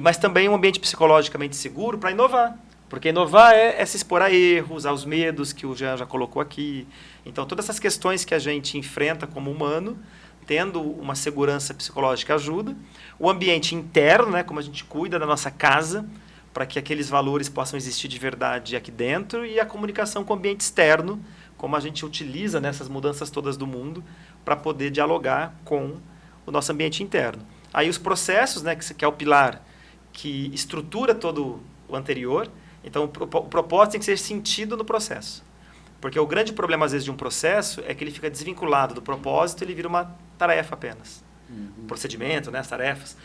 Mas também um ambiente psicologicamente seguro para inovar. Porque inovar é se expor a erros, aos medos que o Jean já colocou aqui. Então, todas essas questões que a gente enfrenta como humano, tendo uma segurança psicológica ajuda. O ambiente interno, né, como a gente cuida da nossa casa, para que aqueles valores possam existir de verdade aqui dentro. E a comunicação com o ambiente externo, como a gente utiliza nessas mudanças todas do mundo para poder dialogar com o nosso ambiente interno. Aí os processos, né, que é o pilar que estrutura todo o anterior. Então, o propósito tem que ser sentido no processo. Porque o grande problema, às vezes, de um processo é que ele fica desvinculado do propósito, ele vira uma tarefa apenas. Procedimento, né, as tarefas.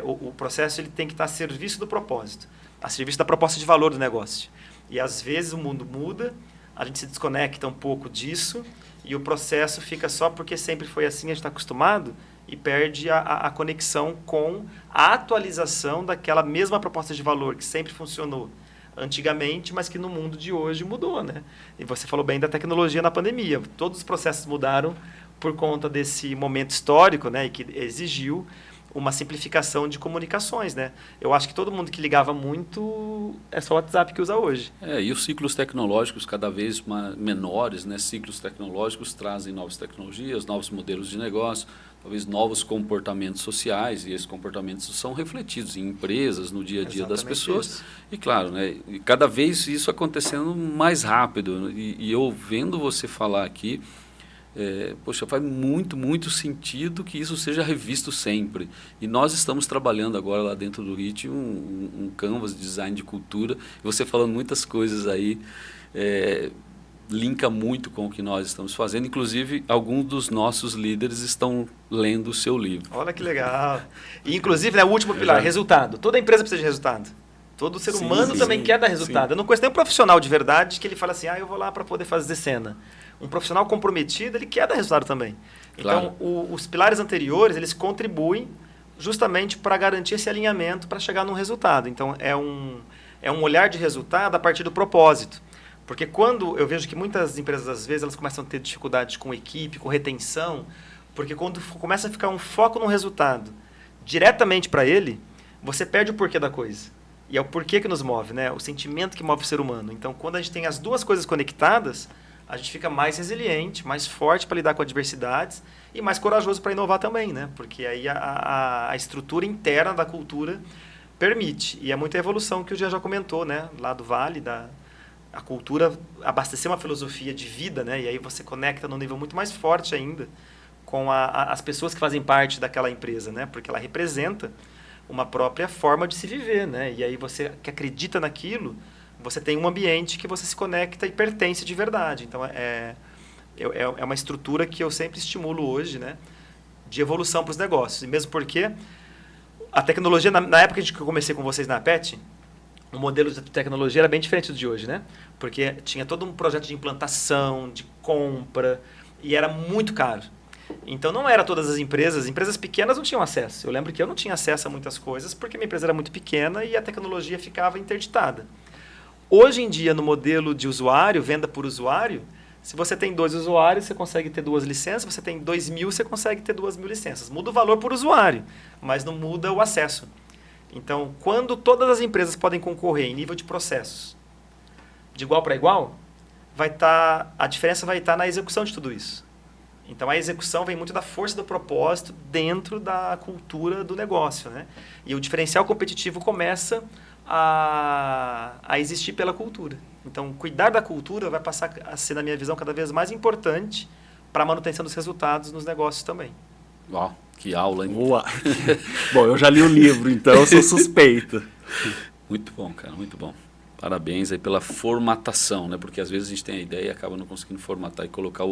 O processo ele tem que estar a serviço do propósito, a serviço da proposta de valor do negócio. E, às vezes, o mundo muda, a gente se desconecta um pouco disso e o processo fica só porque sempre foi assim, a gente está acostumado e perde a conexão com a atualização daquela mesma proposta de valor que sempre funcionou antigamente, mas que no mundo de hoje mudou, né? E você falou bem da tecnologia na pandemia. Todos os processos mudaram por conta desse momento histórico, né? E que exigiu uma simplificação de comunicações, né? Eu acho que todo mundo que ligava muito é só o WhatsApp que usa hoje. E os ciclos tecnológicos cada vez menores, né? Ciclos tecnológicos trazem novas tecnologias, novos modelos de negócio, talvez novos comportamentos sociais, e esses comportamentos são refletidos em empresas, no dia a dia das pessoas. Isso. E claro, né? E cada vez isso acontecendo mais rápido. E eu vendo você falar aqui, poxa, faz muito sentido que isso seja revisto sempre. E nós estamos trabalhando agora lá dentro do HIT um canvas de design de cultura. E você falando muitas coisas aí, linka muito com o que nós estamos fazendo. Inclusive, alguns dos nossos líderes estão lendo o seu livro. Olha que legal. E, inclusive, né, o último pilar, resultado. Toda empresa precisa de resultado. Todo ser humano também quer dar resultado. Sim. Eu não conheço nenhum profissional de verdade que ele fala assim, eu vou lá para poder fazer cena. Um profissional comprometido, ele quer dar resultado também. Claro. Então, os pilares anteriores, eles contribuem justamente para garantir esse alinhamento para chegar num resultado. Então, é é um olhar de resultado a partir do propósito. Porque quando eu vejo que muitas empresas, às vezes, elas começam a ter dificuldades com equipe, com retenção, porque quando começa a ficar um foco no resultado diretamente para ele, você perde o porquê da coisa. E é o porquê que nos move, né? O sentimento que move o ser humano. Então, quando a gente tem as duas coisas conectadas, a gente fica mais resiliente, mais forte para lidar com adversidades e mais corajoso para inovar também, né? Porque aí a estrutura interna da cultura permite. E é muita evolução que o Jean já comentou, né? Lá do Vale, a cultura abastecer uma filosofia de vida, né? E aí você conecta num nível muito mais forte ainda com as pessoas que fazem parte daquela empresa, né? Porque ela representa uma própria forma de se viver, né? E aí você que acredita naquilo, você tem um ambiente que você se conecta e pertence de verdade. Então, é uma estrutura que eu sempre estimulo hoje, né? De evolução para os negócios. E mesmo porque a tecnologia, na época que eu comecei com vocês na PET, o modelo de tecnologia era bem diferente do de hoje, né? Porque tinha todo um projeto de implantação, de compra, e era muito caro. Então, não era todas as empresas pequenas não tinham acesso. Eu lembro que eu não tinha acesso a muitas coisas porque minha empresa era muito pequena e a tecnologia ficava interditada. Hoje em dia, no modelo de usuário, venda por usuário, se você tem 2 usuários, você consegue ter 2 licenças. Se você tem 2.000, você consegue ter 2.000 licenças. Muda o valor por usuário, mas não muda o acesso. Então, quando todas as empresas podem concorrer em nível de processos de igual para igual, a diferença vai estar na execução de tudo isso. Então, a execução vem muito da força do propósito dentro da cultura do negócio, né? E o diferencial competitivo começa a existir pela cultura. Então, cuidar da cultura vai passar a ser, na minha visão, cada vez mais importante para a manutenção dos resultados nos negócios também. Uau, que aula, hein? Uau. Bom, eu já li o livro, então eu sou suspeito. Muito bom, cara, muito bom. Parabéns aí pela formatação, né? Porque às vezes a gente tem a ideia e acaba não conseguindo formatar e colocar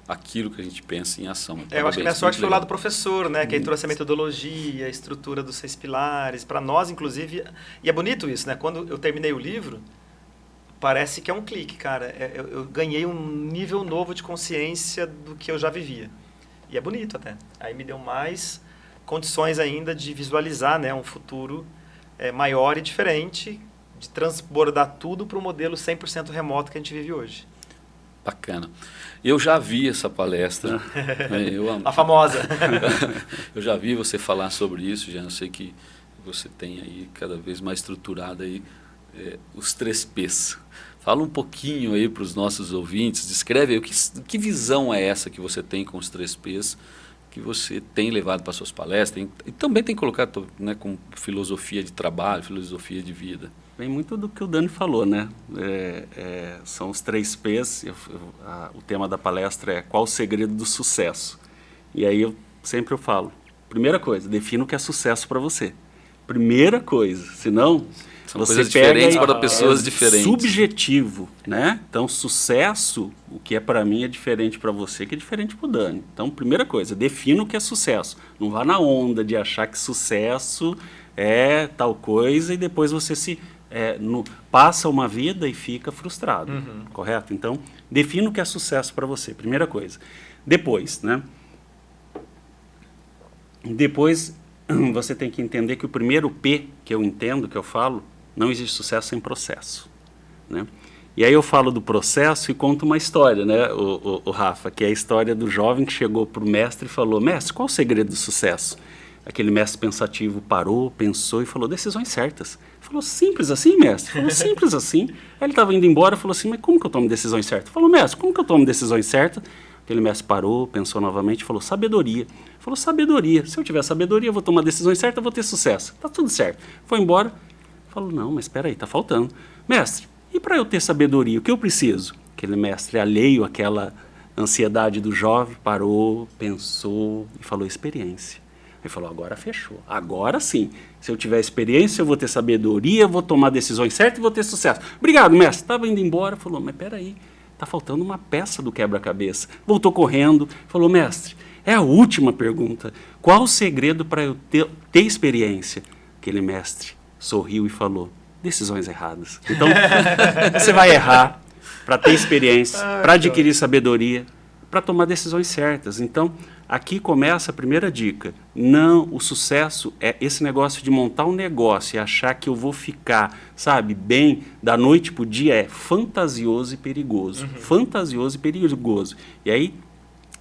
aquilo que a gente pensa em ação. Parabéns, eu acho que a minha sorte foi o legal. lado do professor, né? Que aí trouxe a metodologia, a estrutura dos 6 pilares, para nós, inclusive. E é bonito isso, né? Quando eu terminei o livro, parece que é um clique, cara. Eu ganhei um nível novo de consciência do que eu já vivia. E é bonito até. Aí me deu mais condições ainda de visualizar, né, um futuro maior e diferente, de transbordar tudo para o modelo 100% remoto que a gente vive hoje. Bacana. Eu já vi essa palestra. A famosa. Eu já vi você falar sobre isso, já sei que você tem aí cada vez mais estruturado aí os 3 P's. Fala um pouquinho aí para os nossos ouvintes, descreve aí que visão é essa que você tem com os 3 P's, que você tem levado para suas palestras, e também tem colocado, né, com filosofia de trabalho, filosofia de vida. Vem muito do que o Dani falou, né? São os 3 P's. O tema da palestra é qual o segredo do sucesso. E aí eu sempre falo, primeira coisa, defina o que é sucesso para você. Primeira coisa, senão são você coisas pega diferentes para pessoas diferentes. Subjetivo, né? Então, sucesso, o que é para mim é diferente para você, que é diferente para o Dani. Então, primeira coisa, defina o que é sucesso. Não vá na onda de achar que sucesso é tal coisa e depois você passa uma vida e fica frustrado, correto? Então, defina o que é sucesso para você, primeira coisa. Depois, né? Depois, você tem que entender que o primeiro P que eu entendo, que eu falo, não existe sucesso sem processo, né? E aí eu falo do processo e conto uma história, né, o Rafa, que é a história do jovem que chegou para o mestre e falou, mestre, qual o segredo do sucesso? Aquele mestre pensativo parou, pensou e falou, decisões certas. Falou, simples assim, mestre? Falou, simples assim. Aí ele estava indo embora e falou assim, mas como que eu tomo decisões certas? Falou, mestre, como que eu tomo decisões certas? Aquele mestre parou, pensou novamente e falou, sabedoria. Falou, sabedoria. Se eu tiver sabedoria, eu vou tomar decisões certas, eu vou ter sucesso. Tá tudo certo. Foi embora. Falou, não, mas espera aí, tá faltando. Mestre, e para eu ter sabedoria, o que eu preciso? Aquele mestre alheio àquela ansiedade do jovem, parou, pensou e falou, experiência. Ele falou, agora fechou. Agora sim. Se eu tiver experiência, eu vou ter sabedoria, vou tomar decisões certas e vou ter sucesso. Obrigado, mestre. Estava indo embora, falou, mas peraí, está faltando uma peça do quebra-cabeça. Voltou correndo, falou, mestre, é a última pergunta. Qual o segredo para eu ter experiência? Aquele mestre sorriu e falou, decisões erradas. Então, você vai errar para ter experiência, para adquirir sabedoria. para tomar decisões certas. Então, aqui começa a primeira dica. Não, o sucesso é esse negócio de montar um negócio e achar que eu vou ficar, sabe, bem da noite para o dia é fantasioso e perigoso. Fantasioso e perigoso. E aí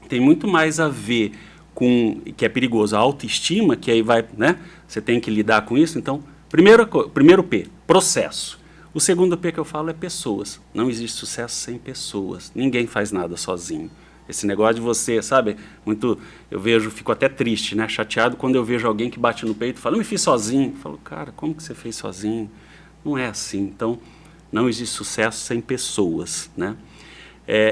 tem muito mais a ver com, que é perigoso, a autoestima, que aí vai, né, você tem que lidar com isso. Então, primeiro P, processo. O segundo P que eu falo é pessoas. Não existe sucesso sem pessoas. Ninguém faz nada sozinho. Esse negócio de você, sabe, muito, eu vejo, fico até triste, né, chateado quando eu vejo alguém que bate no peito e fala, eu me fiz sozinho. Eu falo, cara, como que você fez sozinho? Não é assim. Então, não existe sucesso sem pessoas, né?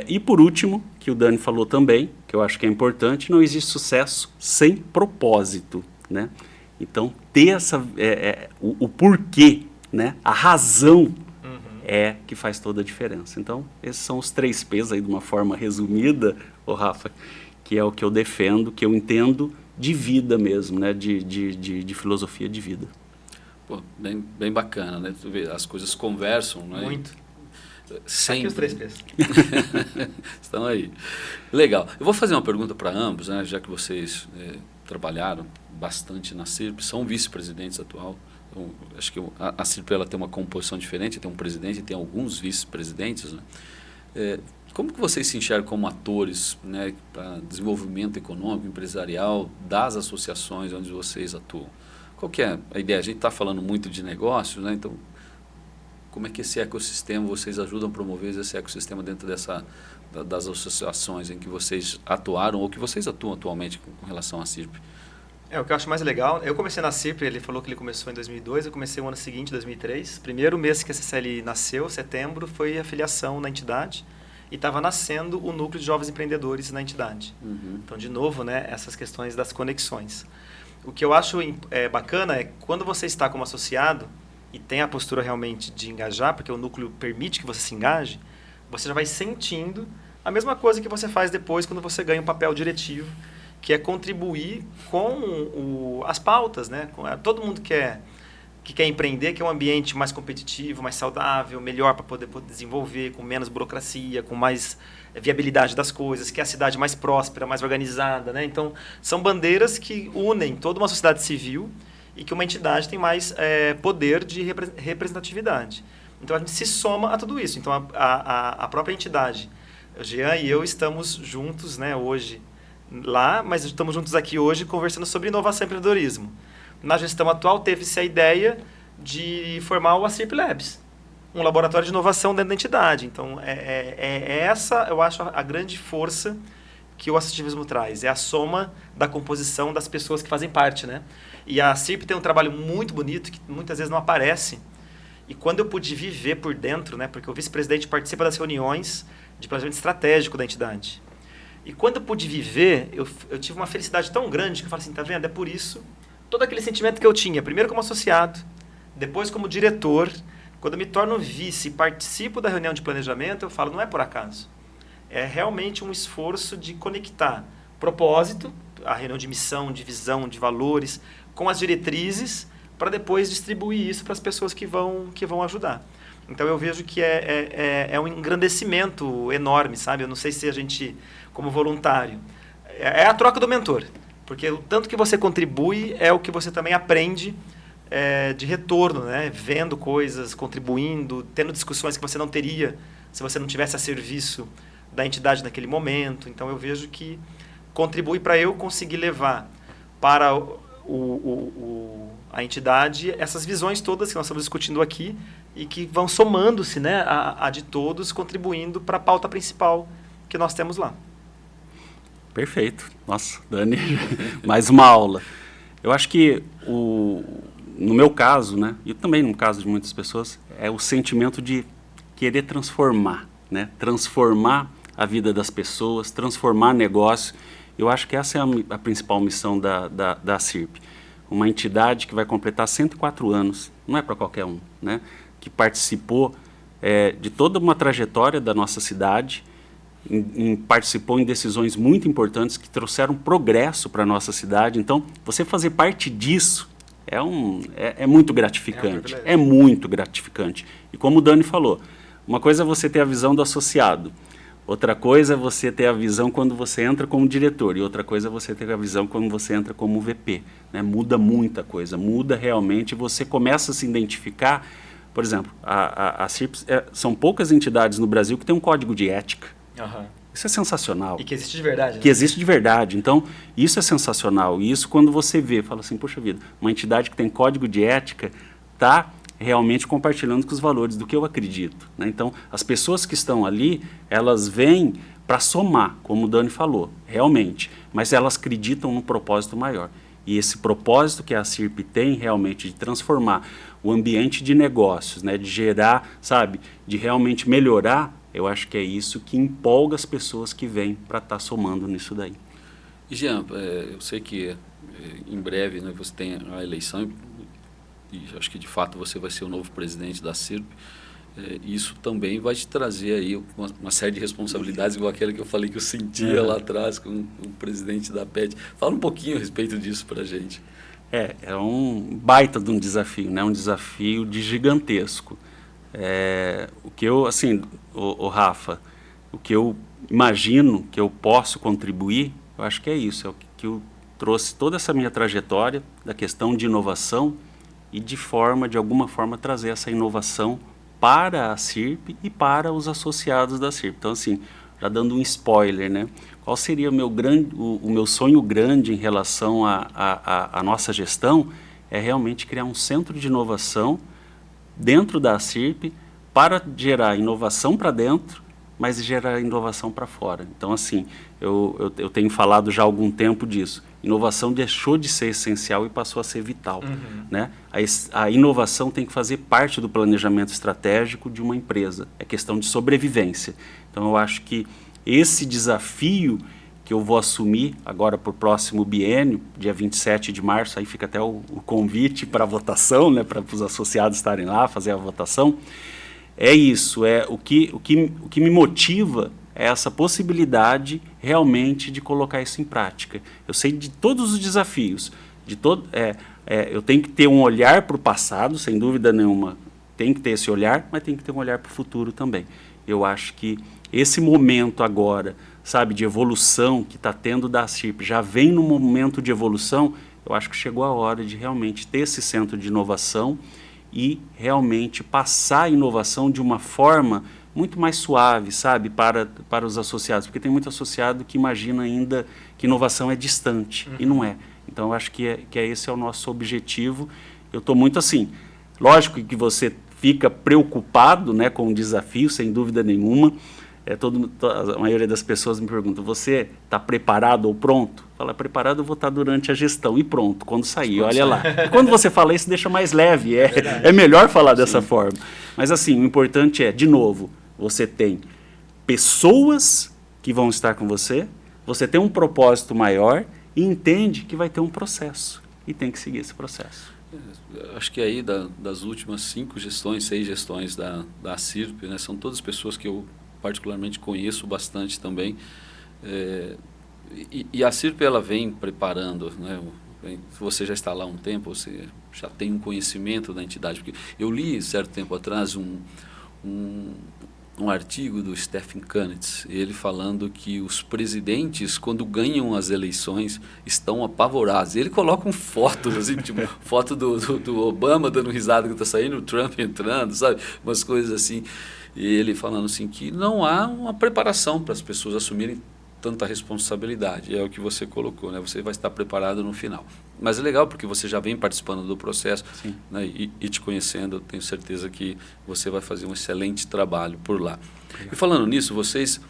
E por último, que o Dani falou também, que eu acho que é importante, não existe sucesso sem propósito, né? Então, ter o porquê, né? A razão é que faz toda a diferença. Então, esses são os 3 P's aí de uma forma resumida, ô Rafa, que é o que eu defendo, que eu entendo de vida mesmo, né? De filosofia de vida. Pô, bem bacana, né? Tu vê, as coisas conversam, né? Muito. Sempre. Aqui os 3 P's. Estão aí. Legal. Eu vou fazer uma pergunta para ambos, né? Já que vocês trabalharam bastante na CIRP, são vice-presidentes atual. Então, acho que a CIRP ela tem uma composição diferente, tem um presidente e tem alguns vice-presidentes, né? Como que vocês se enxergam como atores, né, para desenvolvimento econômico, empresarial das associações onde vocês atuam? Qual que é a ideia? A gente está falando muito de negócios, né? Então, como é que esse ecossistema, vocês ajudam a promover esse ecossistema dentro das associações em que vocês atuaram ou que vocês atuam atualmente com relação à CIRP? O que eu acho mais legal, eu comecei na CIRP, ele falou que ele começou em 2002, eu comecei no ano seguinte, 2003. Primeiro mês que a CCL nasceu, setembro, foi a filiação na entidade e estava nascendo o núcleo de jovens empreendedores na entidade. Então, de novo, né, essas questões das conexões. O que eu acho bacana é quando você está como associado e tem a postura realmente de engajar, porque o núcleo permite que você se engaje, você já vai sentindo a mesma coisa que você faz depois quando você ganha um papel diretivo, que é contribuir com as pautas, né? Todo mundo que quer empreender, que é um ambiente mais competitivo, mais saudável, melhor para poder desenvolver, com menos burocracia, com mais viabilidade das coisas, que é a cidade mais próspera, mais organizada, né? Então, são bandeiras que unem toda uma sociedade civil e que uma entidade tem mais poder de representatividade. Então, a gente se soma a tudo isso. Então, a própria entidade, o Jean e eu estamos juntos, né, hoje, lá, mas estamos juntos aqui hoje conversando sobre inovação e empreendedorismo. Na gestão atual teve-se a ideia de formar o ACIRP Labs, um laboratório de inovação dentro da entidade. Então, essa, eu acho, a grande força que o associativismo traz. É a soma da composição das pessoas que fazem parte, né? E a CIRP tem um trabalho muito bonito que muitas vezes não aparece. E quando eu pude viver por dentro, né, porque o vice-presidente participa das reuniões de planejamento estratégico da entidade. E quando eu pude viver, eu tive uma felicidade tão grande que eu falei assim, tá vendo? É por isso, todo aquele sentimento que eu tinha, primeiro como associado, depois como diretor, quando eu me torno vice e participo da reunião de planejamento, eu falo, não é por acaso. É realmente um esforço de conectar propósito, a reunião de missão, de visão, de valores, com as diretrizes, para depois distribuir isso para as pessoas que vão ajudar. Então, eu vejo que é um engrandecimento enorme, sabe? Eu não sei se a gente, como voluntário, é a troca do mentor. Porque o tanto que você contribui é o que você também aprende de retorno, né? Vendo coisas, contribuindo, tendo discussões que você não teria se você não tivesse a serviço da entidade naquele momento. Então, eu vejo que contribui para eu conseguir levar para a entidade essas visões todas que nós estamos discutindo aqui e que vão somando-se, né, a de todos, contribuindo para a pauta principal que nós temos lá. Perfeito. Nossa, Dani, mais uma aula. Eu acho que, no meu caso, né, e também no caso de muitas pessoas, é o sentimento de querer transformar, né, transformar a vida das pessoas, transformar negócio. Eu acho que essa é a principal missão da CIRP. Uma entidade que vai completar 104 anos, não é para qualquer um, né, que participou de toda uma trajetória da nossa cidade, participou em decisões muito importantes que trouxeram progresso para a nossa cidade. Então, você fazer parte disso é muito gratificante. É muito gratificante. E como o Dani falou, uma coisa é você ter a visão do associado, Outra coisa é você ter a visão quando você entra como diretor, e outra coisa é você ter a visão quando você entra como VP. Né? Muda muita coisa, muda realmente, você começa a se identificar. Por exemplo, a CIRP, são poucas entidades no Brasil que têm um código de ética. Uhum. Isso é sensacional. E que existe de verdade. Que né? existe de verdade. Então, isso é sensacional. E isso, quando você vê, fala assim, poxa vida, uma entidade que tem código de ética está realmente compartilhando com os valores do que eu acredito. Né? Então, as pessoas que estão ali, elas vêm para somar, como o Dani falou, realmente. Mas elas acreditam num propósito maior. E esse propósito que a CIRP tem realmente de transformar o ambiente de negócios, né? De gerar, sabe, de realmente melhorar, eu acho que é isso que empolga as pessoas que vêm para estar somando nisso daí. E Jean, eu sei que em breve, né, você tem a eleição e acho que de fato você vai ser o novo presidente da CIRP. Isso também vai te trazer aí uma série de responsabilidades, igual aquela que eu falei que eu sentia lá atrás com o presidente da PET. Fala um pouquinho a respeito disso para a gente. É um baita de um desafio, né? Um desafio de gigantesco. O que eu, assim, o Rafa, o que eu imagino que eu posso contribuir, eu acho que é isso, é o que eu trouxe toda essa minha trajetória da questão de inovação e de alguma forma, trazer essa inovação para a CIRP e para os associados da CIRP. Então, assim, já dando um spoiler, né? Qual seria o meu sonho grande em relação à nossa gestão? É realmente criar um centro de inovação dentro da CIRP para gerar inovação para dentro, mas gerar inovação para fora. Então, assim, eu tenho falado já há algum tempo disso. Inovação deixou de ser essencial e passou a ser vital. Uhum. Né? A inovação tem que fazer parte do planejamento estratégico de uma empresa. É questão de sobrevivência. Então, eu acho que esse desafio que eu vou assumir agora para o próximo biênio, dia 27 de março, aí fica até o convite para a votação, né, para os associados estarem lá, fazer a votação. É isso, o que me motiva é essa possibilidade realmente de colocar isso em prática. Eu sei de todos os desafios, eu tenho que ter um olhar para o passado, sem dúvida nenhuma, tem que ter esse olhar, mas tem que ter um olhar para o futuro também. Eu acho que esse momento agora, sabe, de evolução que está tendo da CIRP, já vem num momento de evolução, eu acho que chegou a hora de realmente ter esse centro de inovação e realmente passar a inovação de uma forma muito mais suave, sabe, para os associados, porque tem muito associado que imagina ainda que inovação é distante, e não é. Então, eu acho que esse é o nosso objetivo. Eu estou muito assim, lógico que você fica preocupado, né, com o desafio, sem dúvida nenhuma. A maioria das pessoas me pergunta, você está preparado ou pronto? Fala, preparado eu vou estar durante a gestão e pronto, quando sair, olha lá. E quando você fala isso, deixa mais leve, é melhor falar dessa forma. Mas assim, o importante é, de novo, você tem pessoas que vão estar com você tem um propósito maior e entende que vai ter um processo e tem que seguir esse processo. Acho que aí das últimas 6 gestões da CIRP, né, são todas pessoas que eu particularmente conheço bastante também, e a CIRP ela vem preparando, né, você já está lá há um tempo, você já tem um conhecimento da entidade, porque eu li certo tempo atrás um artigo do Stephen Kunitz, ele falando que os presidentes, quando ganham as eleições, estão apavorados. Ele coloca fotos, assim, tipo, foto do Obama dando risada que está saindo, o Trump entrando, sabe? Umas coisas assim. E ele falando assim que não há uma preparação para as pessoas assumirem tanta responsabilidade. É o que você colocou, né? Você vai estar preparado no final. Mas é legal porque você já vem participando do processo, né? E te conhecendo, eu tenho certeza que você vai fazer um excelente trabalho por lá. E falando nisso, vocês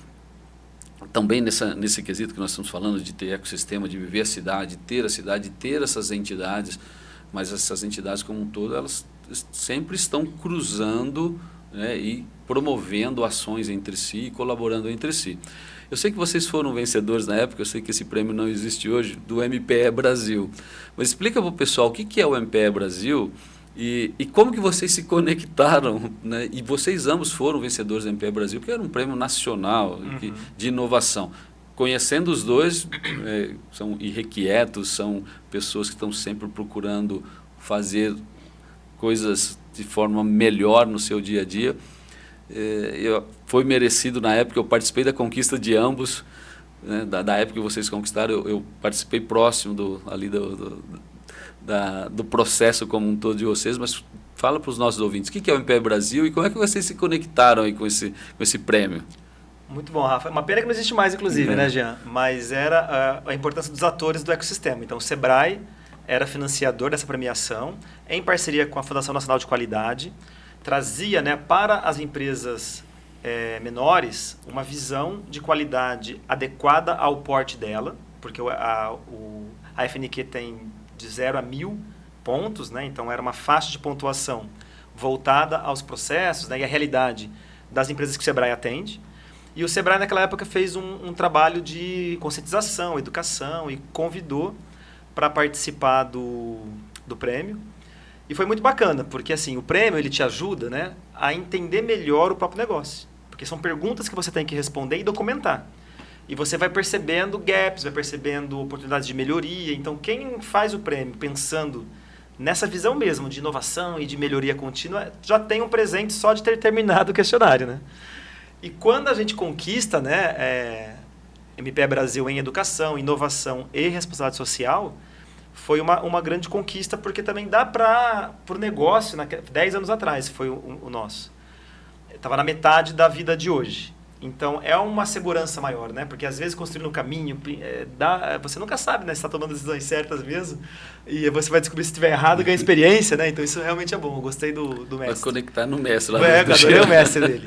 também nesse quesito que nós estamos falando de ter ecossistema, de viver a cidade, ter essas entidades, mas essas entidades como um todo, elas sempre estão cruzando, né, e promovendo ações entre si e colaborando entre si. Eu sei que vocês foram vencedores na época, eu sei que esse prêmio não existe hoje, do MPE Brasil. Mas explica para o pessoal o que é o MPE Brasil e como que vocês se conectaram, né? E vocês ambos foram vencedores do MPE Brasil, que era um prêmio nacional de inovação. Conhecendo os dois, são irrequietos, são pessoas que estão sempre procurando fazer coisas de forma melhor no seu dia a dia. Foi merecido na época, eu participei da conquista de ambos, né, da época que vocês conquistaram, eu participei próximo do processo como um todo de vocês, mas fala para os nossos ouvintes, o que é o MPE Brasil e como é que vocês se conectaram aí com esse prêmio? Muito bom, Rafa. Uma pena que não existe mais, inclusive, né, Jean? Mas era a importância dos atores do ecossistema. Então, o Sebrae era financiador dessa premiação, em parceria com a Fundação Nacional de Qualidade, trazia, né, para as empresas menores uma visão de qualidade adequada ao porte dela, porque a FNQ tem de 0 a 1.000 pontos, né? Então era uma faixa de pontuação voltada aos processos, né, e à realidade das empresas que o Sebrae atende. E o Sebrae naquela época fez um trabalho de conscientização, educação e convidou para participar do prêmio. E foi muito bacana, porque assim, o prêmio ele te ajuda, né, a entender melhor o próprio negócio. Porque são perguntas que você tem que responder e documentar. E você vai percebendo gaps, vai percebendo oportunidades de melhoria. Então, quem faz o prêmio pensando nessa visão mesmo de inovação e de melhoria contínua, já tem um presente só de ter terminado o questionário, né? E quando a gente conquista, né, MPE Brasil em educação, inovação e responsabilidade social, foi uma grande conquista, porque também dá para o negócio, 10 anos atrás foi o nosso. Estava na metade da vida de hoje. Então, é uma segurança maior, né? Porque, às vezes, construindo um caminho, você nunca sabe, né? Se está tomando decisões certas mesmo. E você vai descobrir se estiver errado, ganha experiência, né? Então, isso realmente é bom. Eu gostei do mestre. Vai conectar no mestre lá. Adorei o mestre dele.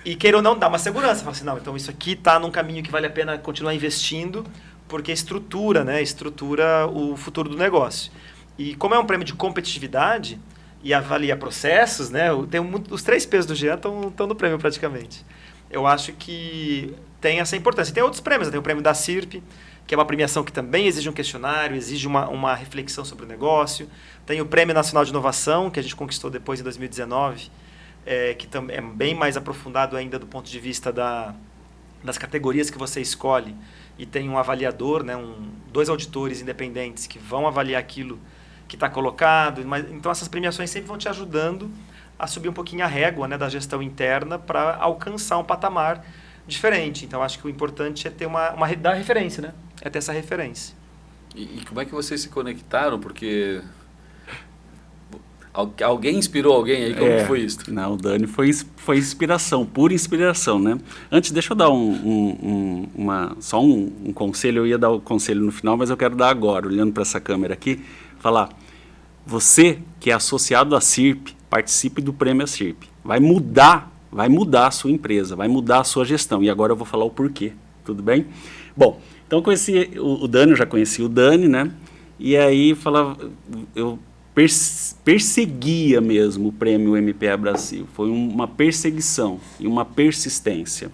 E, queira ou não, dá uma segurança. Fala assim, não, então isso aqui está num caminho que vale a pena continuar investindo, porque estrutura, né? Estrutura o futuro do negócio. E como é um prêmio de competitividade e avalia processos, né? Os 3 P's do Jean estão no prêmio praticamente. Eu acho que tem essa importância. E tem outros prêmios, tem o prêmio da CIRP, que é uma premiação que também exige um questionário, exige uma reflexão sobre o negócio. Tem o Prêmio Nacional de Inovação, que a gente conquistou depois em 2019, que também é bem mais aprofundado ainda do ponto de vista das categorias que você escolhe. E tem um avaliador, né, 2 auditores independentes que vão avaliar aquilo que está colocado. Então, essas premiações sempre vão te ajudando a subir um pouquinho a régua, né, da gestão interna para alcançar um patamar diferente. Então, acho que o importante é ter dar referência, né? É ter essa referência. E como é que vocês se conectaram? Porque alguém inspirou alguém aí? Como foi isso? Não, o Dani foi inspiração, pura inspiração, né? Antes, deixa eu dar só um conselho. Eu ia dar o conselho no final, mas eu quero dar agora, olhando para essa câmera aqui, falar, você que é associado à CIRP, participe do prêmio CIRP. Vai mudar a sua empresa, vai mudar a sua gestão. E agora eu vou falar o porquê, tudo bem? Bom, então eu conheci o Dani, eu já conheci o Dani, né? E aí eu perseguia mesmo o prêmio MPE Brasil. Foi uma perseguição e uma persistência.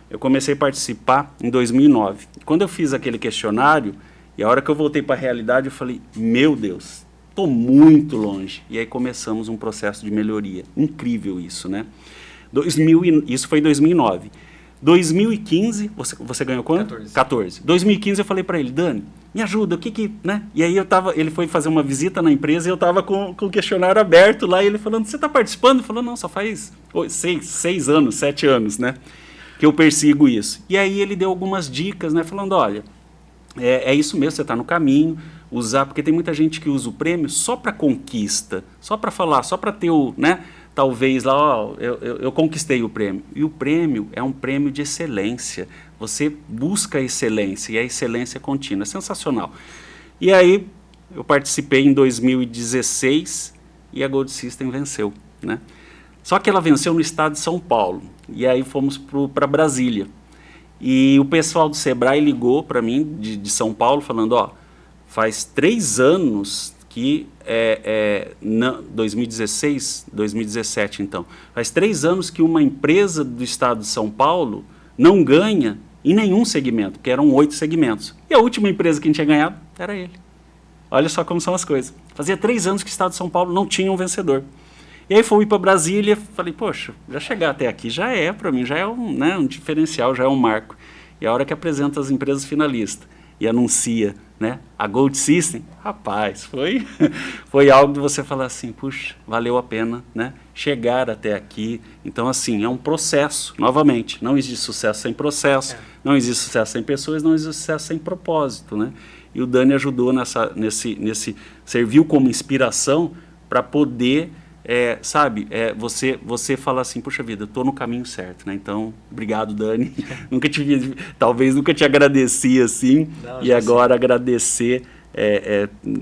Eu comecei a participar em 2009. Quando eu fiz aquele questionário, e a hora que eu voltei para a realidade, eu falei, meu Deus, estou muito longe. E aí começamos um processo de melhoria. Incrível isso, né? Isso foi em 2009. 2015, você ganhou quanto? 14. 2015 eu falei para ele, Dani, me ajuda, né? E aí ele foi fazer uma visita na empresa e eu estava com o questionário aberto lá e ele falando, você está participando? Ele falou, não, só faz 6 anos, 7 anos, né? Que eu persigo isso. E aí ele deu algumas dicas, né? Falando, olha, é isso mesmo, você está no caminho, porque tem muita gente que usa o prêmio só para conquista, só para falar, só para ter né, talvez lá, eu conquistei o prêmio. E o prêmio é um prêmio de excelência. Você busca a excelência e a excelência contínua. É sensacional. E aí eu participei em 2016 e a Gold System venceu, né? Só que ela venceu no estado de São Paulo. E aí fomos para Brasília. E o pessoal do Sebrae ligou para mim, de São Paulo, falando, faz 3 anos que, 2016, 2017 então, faz 3 anos que uma empresa do estado de São Paulo não ganha em nenhum segmento, porque eram 8 segmentos. E a última empresa que tinha ganhado era ele. Olha só como são as coisas. Fazia 3 anos que o estado de São Paulo não tinha um vencedor. E aí fui para Brasília, falei, poxa, já chegar até aqui para mim, já é um diferencial, já é um marco. E a hora que apresenta as empresas finalistas, e anuncia, né, a Gold System, rapaz, foi algo de você falar assim, puxa, valeu a pena, né, chegar até aqui. Então, assim, é um processo, novamente, não existe sucesso sem processo, não existe sucesso sem pessoas, não existe sucesso sem propósito, né? E o Dani ajudou nesse serviu como inspiração para poder, você falar assim, puxa vida, eu estou no caminho certo, né? Então, obrigado, Dani. Talvez nunca te agradeci assim, e agora agradecer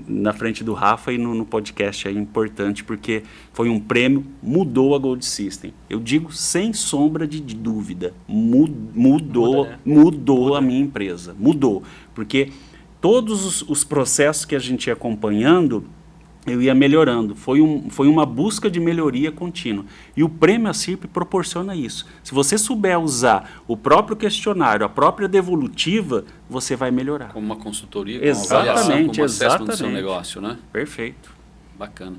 na frente do Rafa e no podcast é importante, porque foi um prêmio, mudou a Gold System. Eu digo sem sombra de dúvida, mudou a minha empresa, mudou, porque todos os processos que a gente ia acompanhando, eu ia melhorando. Foi uma busca de melhoria contínua. E o Prêmio ACIRP proporciona isso. Se você souber usar o próprio questionário, a própria devolutiva, você vai melhorar. Como uma consultoria, com uma avaliação, como acesso no seu negócio, né? Perfeito. Bacana.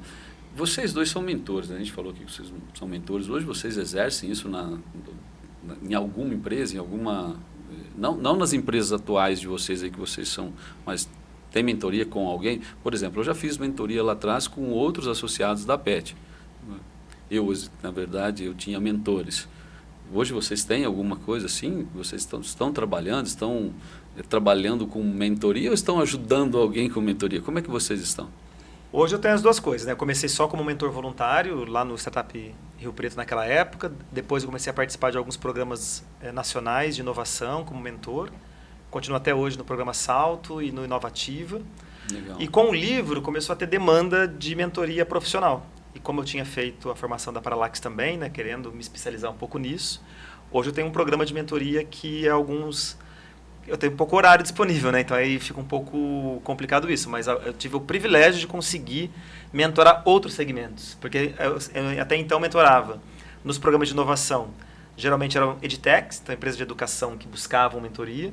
Vocês dois são mentores, né? A gente falou que vocês são mentores. Hoje vocês exercem isso em alguma empresa, em alguma... Não nas empresas atuais de vocês aí que vocês são, mas tem mentoria com alguém? Por exemplo, eu já fiz mentoria lá atrás com outros associados da PET. Na verdade, eu tinha mentores. Hoje vocês têm alguma coisa assim? Vocês estão trabalhando com mentoria ou estão ajudando alguém com mentoria? Como é que vocês estão? Hoje eu tenho as duas coisas, né? Eu comecei só como mentor voluntário lá no Startup Rio Preto naquela época. Depois eu comecei a participar de alguns programas nacionais de inovação como mentor. Continuo até hoje no programa Salto e no Inovativa. Legal. E com o livro começou a ter demanda de mentoria profissional. E como eu tinha feito a formação da Paralax também, né, querendo me especializar um pouco nisso, hoje eu tenho um programa de mentoria que eu tenho pouco horário disponível, né? Então aí fica um pouco complicado isso, mas eu tive o privilégio de conseguir mentorar outros segmentos, porque eu até então mentorava nos programas de inovação. Geralmente eram edtechs, então empresas de educação que buscavam mentoria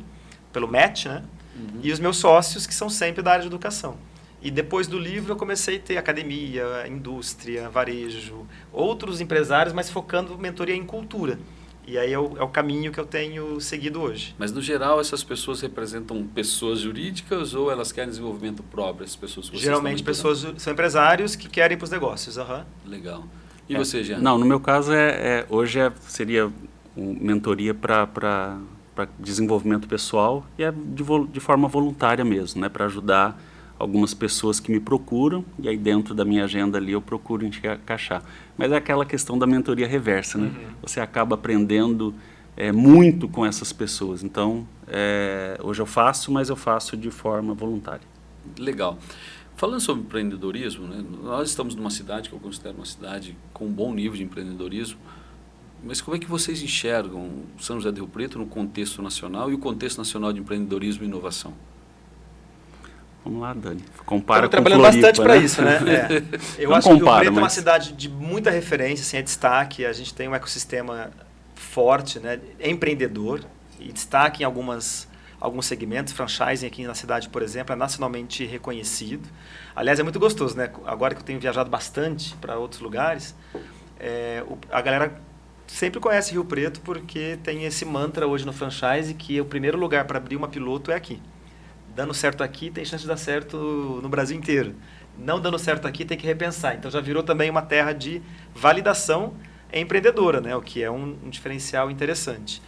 pelo match, né? Uhum. E os meus sócios que são sempre da área de educação. E depois do livro eu comecei a ter academia, indústria, varejo, outros empresários, mas focando mentoria em cultura. E aí é o caminho que eu tenho seguido hoje. Mas, no geral, essas pessoas representam pessoas jurídicas ou elas querem desenvolvimento próprio, essas pessoas que vocês Geralmente pessoas são empresários que querem ir para os negócios. Uhum. Legal. E você, Jean? Não, no meu caso, hoje seria mentoria para desenvolvimento pessoal e de forma voluntária mesmo, né? Para ajudar algumas pessoas que me procuram, e aí dentro da minha agenda ali eu procuro encaixar. Mas é aquela questão da mentoria reversa, né? Uhum. Você acaba aprendendo muito com essas pessoas. Então, hoje eu faço, mas eu faço de forma voluntária. Legal. Falando sobre empreendedorismo, né? Nós estamos numa cidade que eu considero uma cidade com um bom nível de empreendedorismo, mas como é que vocês enxergam São José do Rio Preto no contexto nacional e o contexto nacional de empreendedorismo e inovação? Vamos lá, Dani. Compara com trabalhando Floripa, bastante para isso, né? Eu acho que o Rio Preto é uma cidade de muita referência, assim, é destaque. A gente tem um ecossistema forte, né? É empreendedor e destaque em alguns segmentos. Franchising aqui na cidade, por exemplo, é nacionalmente reconhecido. Aliás, é muito gostoso, né? Agora que eu tenho viajado bastante para outros lugares, a galera sempre conhece Rio Preto porque tem esse mantra hoje no franchise que o primeiro lugar para abrir uma piloto é aqui. Dando certo aqui, tem chance de dar certo no Brasil inteiro. Não dando certo aqui, tem que repensar. Então, já virou também uma terra de validação empreendedora, né? O que é um diferencial interessante.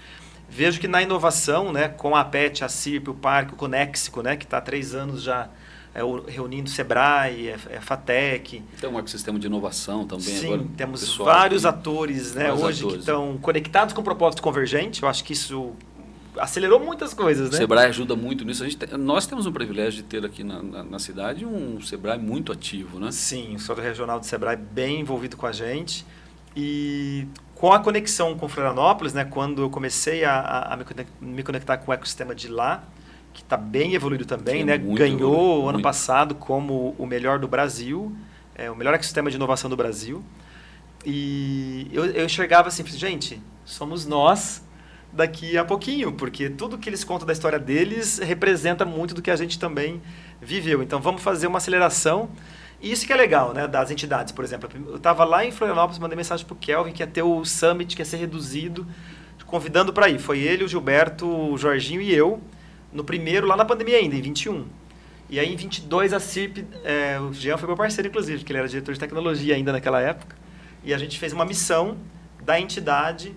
Vejo que na inovação, né, com a PET, a CIRP, o Parque, o Conexico, né, que está há 3 anos já reunindo Sebrae, FATEC. Então, um ecossistema de inovação também. Sim, agora, temos vários atores, né, hoje que estão conectados com o propósito convergente. Eu acho que isso acelerou muitas coisas, né? O Sebrae ajuda muito nisso. Nós temos um privilégio de ter aqui na cidade um Sebrae muito ativo, né? Sim, o setor regional do Sebrae bem envolvido com a gente. E com a conexão com Florianópolis, né, quando eu comecei a me conectar com o ecossistema de lá, que está bem evoluído também, né? Ganhou ano passado como o melhor do Brasil, o melhor ecossistema de inovação do Brasil. E eu enxergava assim, gente, somos nós daqui a pouquinho, porque tudo que eles contam da história deles representa muito do que a gente também viveu. Então, vamos fazer uma aceleração. E isso que é legal, né, das entidades, por exemplo. Eu estava lá em Florianópolis, mandei mensagem para o Kelvin, que ia ter o Summit, que ia ser reduzido, convidando para ir. Foi ele, o Gilberto, o Jorginho e eu. no primeiro, lá na pandemia ainda, em 21. E aí, em 22, a CIRP, o Jean foi meu parceiro, inclusive, porque ele era diretor de tecnologia ainda naquela época. E a gente fez uma missão da entidade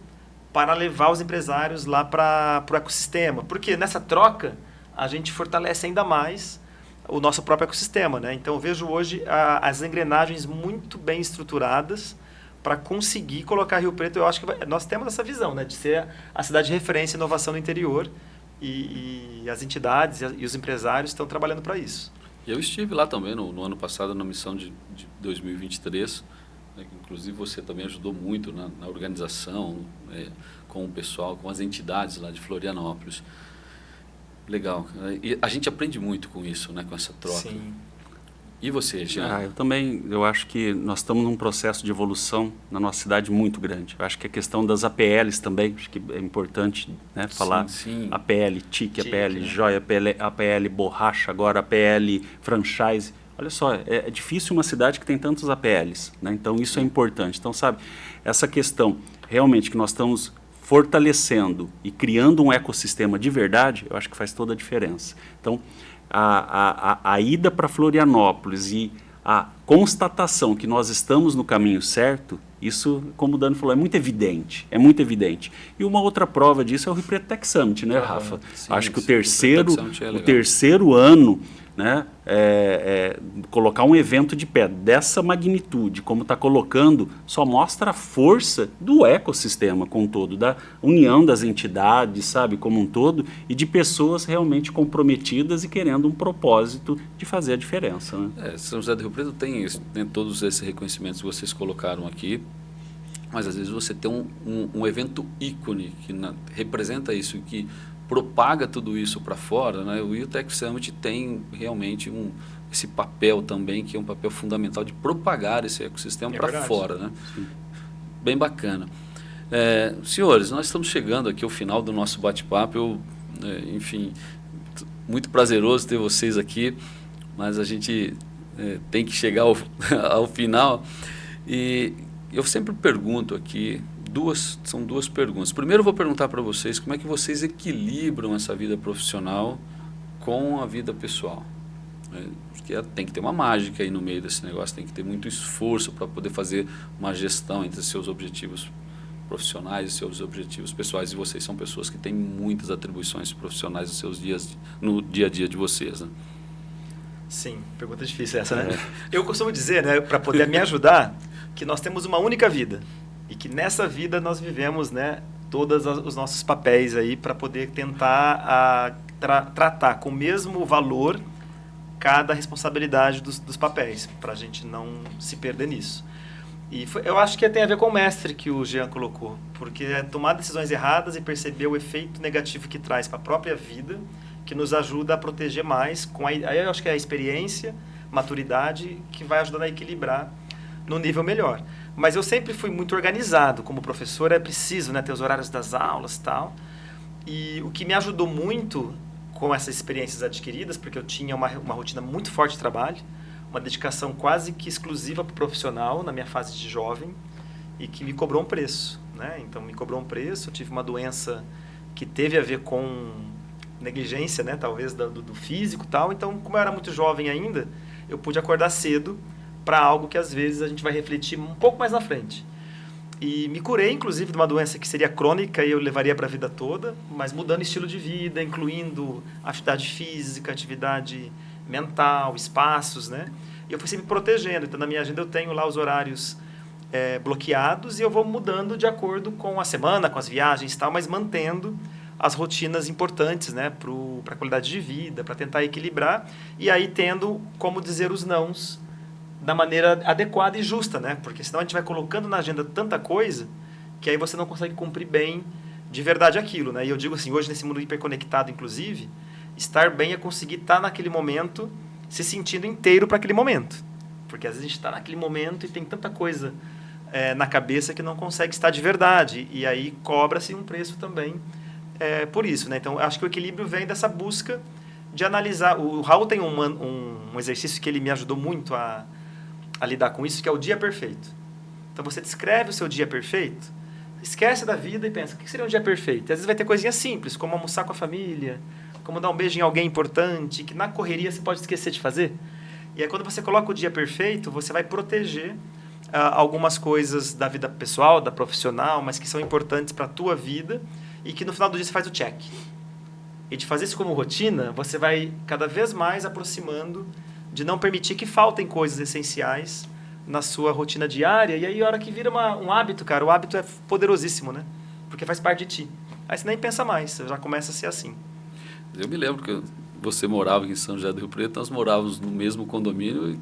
para levar os empresários lá para o ecossistema. Porque nessa troca, a gente fortalece ainda mais o nosso próprio ecossistema, né? Então, eu vejo hoje as engrenagens muito bem estruturadas para conseguir colocar Rio Preto. Eu acho que nós temos essa visão, né, de ser a cidade de referência em inovação no interior, e as entidades e os empresários estão trabalhando para isso. Eu estive lá também no ano passado, na missão de 2023, né, inclusive você também ajudou muito na organização, com o pessoal, com as entidades lá de Florianópolis. Legal. E a gente aprende muito com isso, né, com essa troca. Sim. E você, Jean? Eu também, eu acho que nós estamos num processo de evolução na nossa cidade muito grande. Eu acho que a questão das APLs também, acho que é importante, né, falar. Sim. APL TIC, APL né? Joia, APL Borracha, agora APL Franchise. Olha só, é difícil uma cidade que tem tantos APLs, né? Então isso é importante. Então, sabe, essa questão realmente que nós estamos fortalecendo e criando um ecossistema de verdade, eu acho que faz toda a diferença. Então, a ida para Florianópolis e a constatação que nós estamos no caminho certo, isso, como o Dani falou, é muito evidente. É muito evidente. E uma outra prova disso é o Rio Preto Tech Summit, né, Rafa? Sim, acho que sim, o terceiro ano, né, colocar um evento de pé dessa magnitude, como está colocando, só mostra a força do ecossistema como um todo, da união das entidades, sabe, como um todo, e de pessoas realmente comprometidas e querendo um propósito de fazer a diferença, né? São José do Rio Preto tem todos esses reconhecimentos que vocês colocaram aqui, mas às vezes você tem um evento ícone que representa isso, que propaga tudo isso para fora, né? O Rio Tech Summit tem realmente esse papel também, que é um papel fundamental de propagar esse ecossistema para fora, né? Sim. Bem bacana. Senhores, nós estamos chegando aqui ao final do nosso bate-papo. Enfim, muito prazeroso ter vocês aqui, mas a gente tem que chegar ao final. E eu sempre pergunto aqui, são duas perguntas. Primeiro eu vou perguntar para vocês como é que vocês equilibram essa vida profissional com a vida pessoal. Porque tem que ter uma mágica aí no meio desse negócio, tem que ter muito esforço para poder fazer uma gestão entre seus objetivos profissionais e seus objetivos pessoais. E vocês são pessoas que têm muitas atribuições profissionais no dia a dia de vocês, né? Sim, pergunta difícil essa, né? Eu costumo dizer, né, para poder me ajudar, que nós temos uma única vida. E que nessa vida nós vivemos, né, todos os nossos papéis aí para poder tentar tratar com o mesmo valor cada responsabilidade dos papéis, para a gente não se perder nisso. E eu acho que tem a ver com o mestre que o Jean colocou, porque é tomar decisões erradas e perceber o efeito negativo que traz para a própria vida, que nos ajuda a proteger mais, aí eu acho que é a experiência, maturidade, que vai ajudando a equilibrar no nível melhor. Mas eu sempre fui muito organizado. Como professor, é preciso, né, ter os horários das aulas e tal. E o que me ajudou muito com essas experiências adquiridas, porque eu tinha uma rotina muito forte de trabalho, uma dedicação quase que exclusiva para o profissional na minha fase de jovem, e que me cobrou um preço, né? Então, me cobrou um preço. Eu tive uma doença que teve a ver com negligência, né, talvez do físico e tal. Então, como eu era muito jovem ainda, eu pude acordar cedo para algo que às vezes a gente vai refletir um pouco mais na frente. E me curei, inclusive, de uma doença que seria crônica e eu levaria para a vida toda, mas mudando estilo de vida, incluindo atividade física, atividade mental, espaços, né? E eu fui sempre me protegendo. Então, na minha agenda eu tenho lá os horários bloqueados e eu vou mudando de acordo com a semana, com as viagens e tal, mas mantendo as rotinas importantes, né, para a qualidade de vida, para tentar equilibrar, e aí tendo como dizer os nãos da maneira adequada e justa, né? Porque senão a gente vai colocando na agenda tanta coisa que aí você não consegue cumprir bem de verdade aquilo, né? E eu digo assim, hoje nesse mundo hiperconectado, inclusive, estar bem é conseguir estar naquele momento se sentindo inteiro para aquele momento. Porque às vezes a gente está naquele momento e tem tanta coisa na cabeça que não consegue estar de verdade. E aí cobra-se um preço também por isso, né? Então, acho que o equilíbrio vem dessa busca de analisar. O Raul tem um exercício que ele me ajudou muito a lidar com isso, que é o dia perfeito. Então, você descreve o seu dia perfeito, esquece da vida e pensa, o que seria um dia perfeito? E às vezes vai ter coisinhas simples, como almoçar com a família, como dar um beijo em alguém importante, que na correria você pode esquecer de fazer. E aí, quando você coloca o dia perfeito, você vai proteger algumas coisas da vida pessoal, da profissional, mas que são importantes para a tua vida e que no final do dia você faz o check. E de fazer isso como rotina, você vai cada vez mais aproximando de não permitir que faltem coisas essenciais na sua rotina diária. E aí, a hora que vira um hábito, cara, o hábito é poderosíssimo, né? Porque faz parte de ti. Aí você nem pensa mais, você já começa a ser assim. Eu me lembro que você morava aqui em São José do Rio Preto, nós morávamos no mesmo condomínio e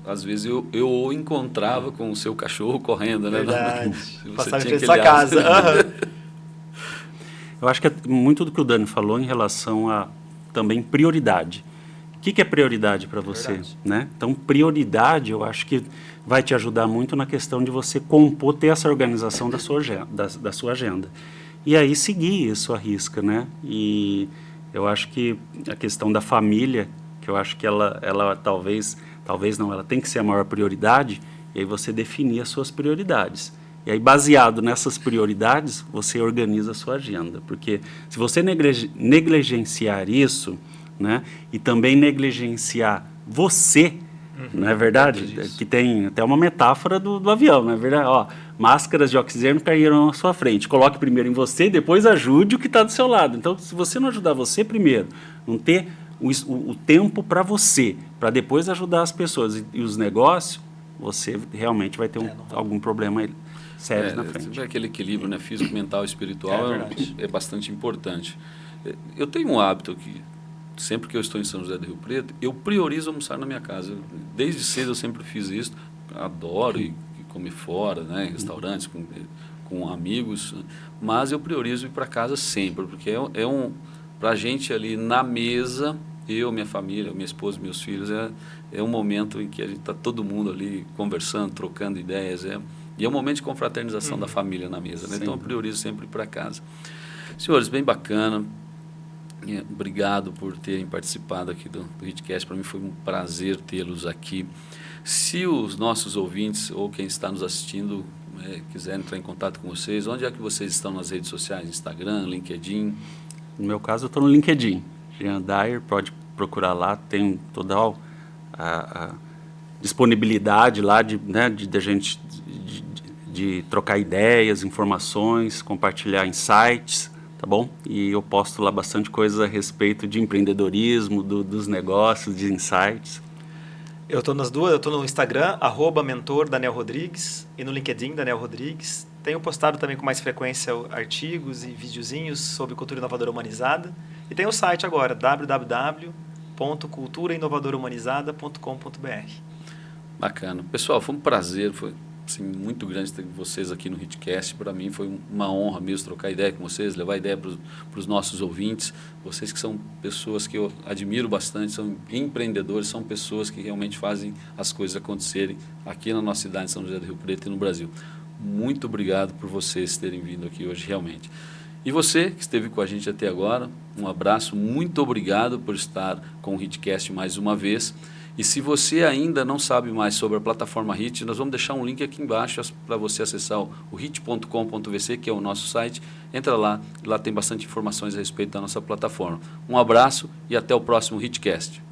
às vezes eu o encontrava com o seu cachorro correndo, né? Verdade. Você Passava em tinha frente à sua casa. Eu acho que é muito do que o Dani falou em relação a também prioridade. O que é prioridade para você? Né? Então, prioridade, eu acho que vai te ajudar muito na questão de você compor, ter essa organização da sua agenda. E aí seguir isso à risca, né? E eu acho que a questão da família, que eu acho que ela talvez não, ela tem que ser a maior prioridade, e aí você definir as suas prioridades. E aí, baseado nessas prioridades, você organiza a sua agenda. Porque se você negligenciar isso, né, e também negligenciar você, não é verdade? Que tem até uma metáfora do avião, não é verdade? Ó, máscaras de oxigênio caíram na sua frente. Coloque primeiro em você e depois ajude o que está do seu lado. Então, se você não ajudar você primeiro, não ter o tempo para você, para depois ajudar as pessoas e os negócios, você realmente vai ter algum problema sério na frente. Aquele equilíbrio, né, físico, mental e espiritual é bastante importante. Eu tenho um hábito que, sempre que eu estou em São José do Rio Preto, eu priorizo almoçar na minha casa. Desde cedo eu sempre fiz isso. Adoro ir comer fora, né, em restaurantes, com amigos, mas eu priorizo ir para casa sempre, porque para a gente ali na mesa, eu, minha família, minha esposa, meus filhos, é um momento em que a gente está todo mundo ali conversando, trocando ideias, e é um momento de confraternização da família na mesa, né? Então eu priorizo sempre ir para casa. Senhores, bem bacana. Obrigado por terem participado aqui do HitCast. Para mim foi um prazer tê-los aqui. Se os nossos ouvintes ou quem está nos assistindo quiser entrar em contato com vocês, onde é que vocês estão nas redes sociais? Instagram, LinkedIn? No meu caso, eu estou no LinkedIn. Jean Dyer, pode procurar lá. Tem toda a disponibilidade lá de gente de trocar ideias, informações, compartilhar insights. Tá bom? E eu posto lá bastante coisa a respeito de empreendedorismo, dos negócios, de insights. Eu estou nas duas, eu estou no Instagram, @mentor Daniel Rodrigues, e no LinkedIn, Daniel Rodrigues. Tenho postado também com mais frequência artigos e videozinhos sobre cultura inovadora humanizada. E tem o site agora, www.culturainovadorahumanizada.com.br. Bacana. Pessoal, foi um prazer, foi assim, muito grande ter vocês aqui no HitCast. Para mim foi uma honra mesmo trocar ideia com vocês, levar ideia para os nossos ouvintes. Vocês que são pessoas que eu admiro bastante, são empreendedores, são pessoas que realmente fazem as coisas acontecerem aqui na nossa cidade de São José do Rio Preto e no Brasil. Muito obrigado por vocês terem vindo aqui hoje, realmente. E você que esteve com a gente até agora, um abraço, muito obrigado por estar com o HitCast mais uma vez. E se você ainda não sabe mais sobre a plataforma HIT, nós vamos deixar um link aqui embaixo para você acessar o hit.com.vc, que é o nosso site. Entra lá tem bastante informações a respeito da nossa plataforma. Um abraço e até o próximo HitCast.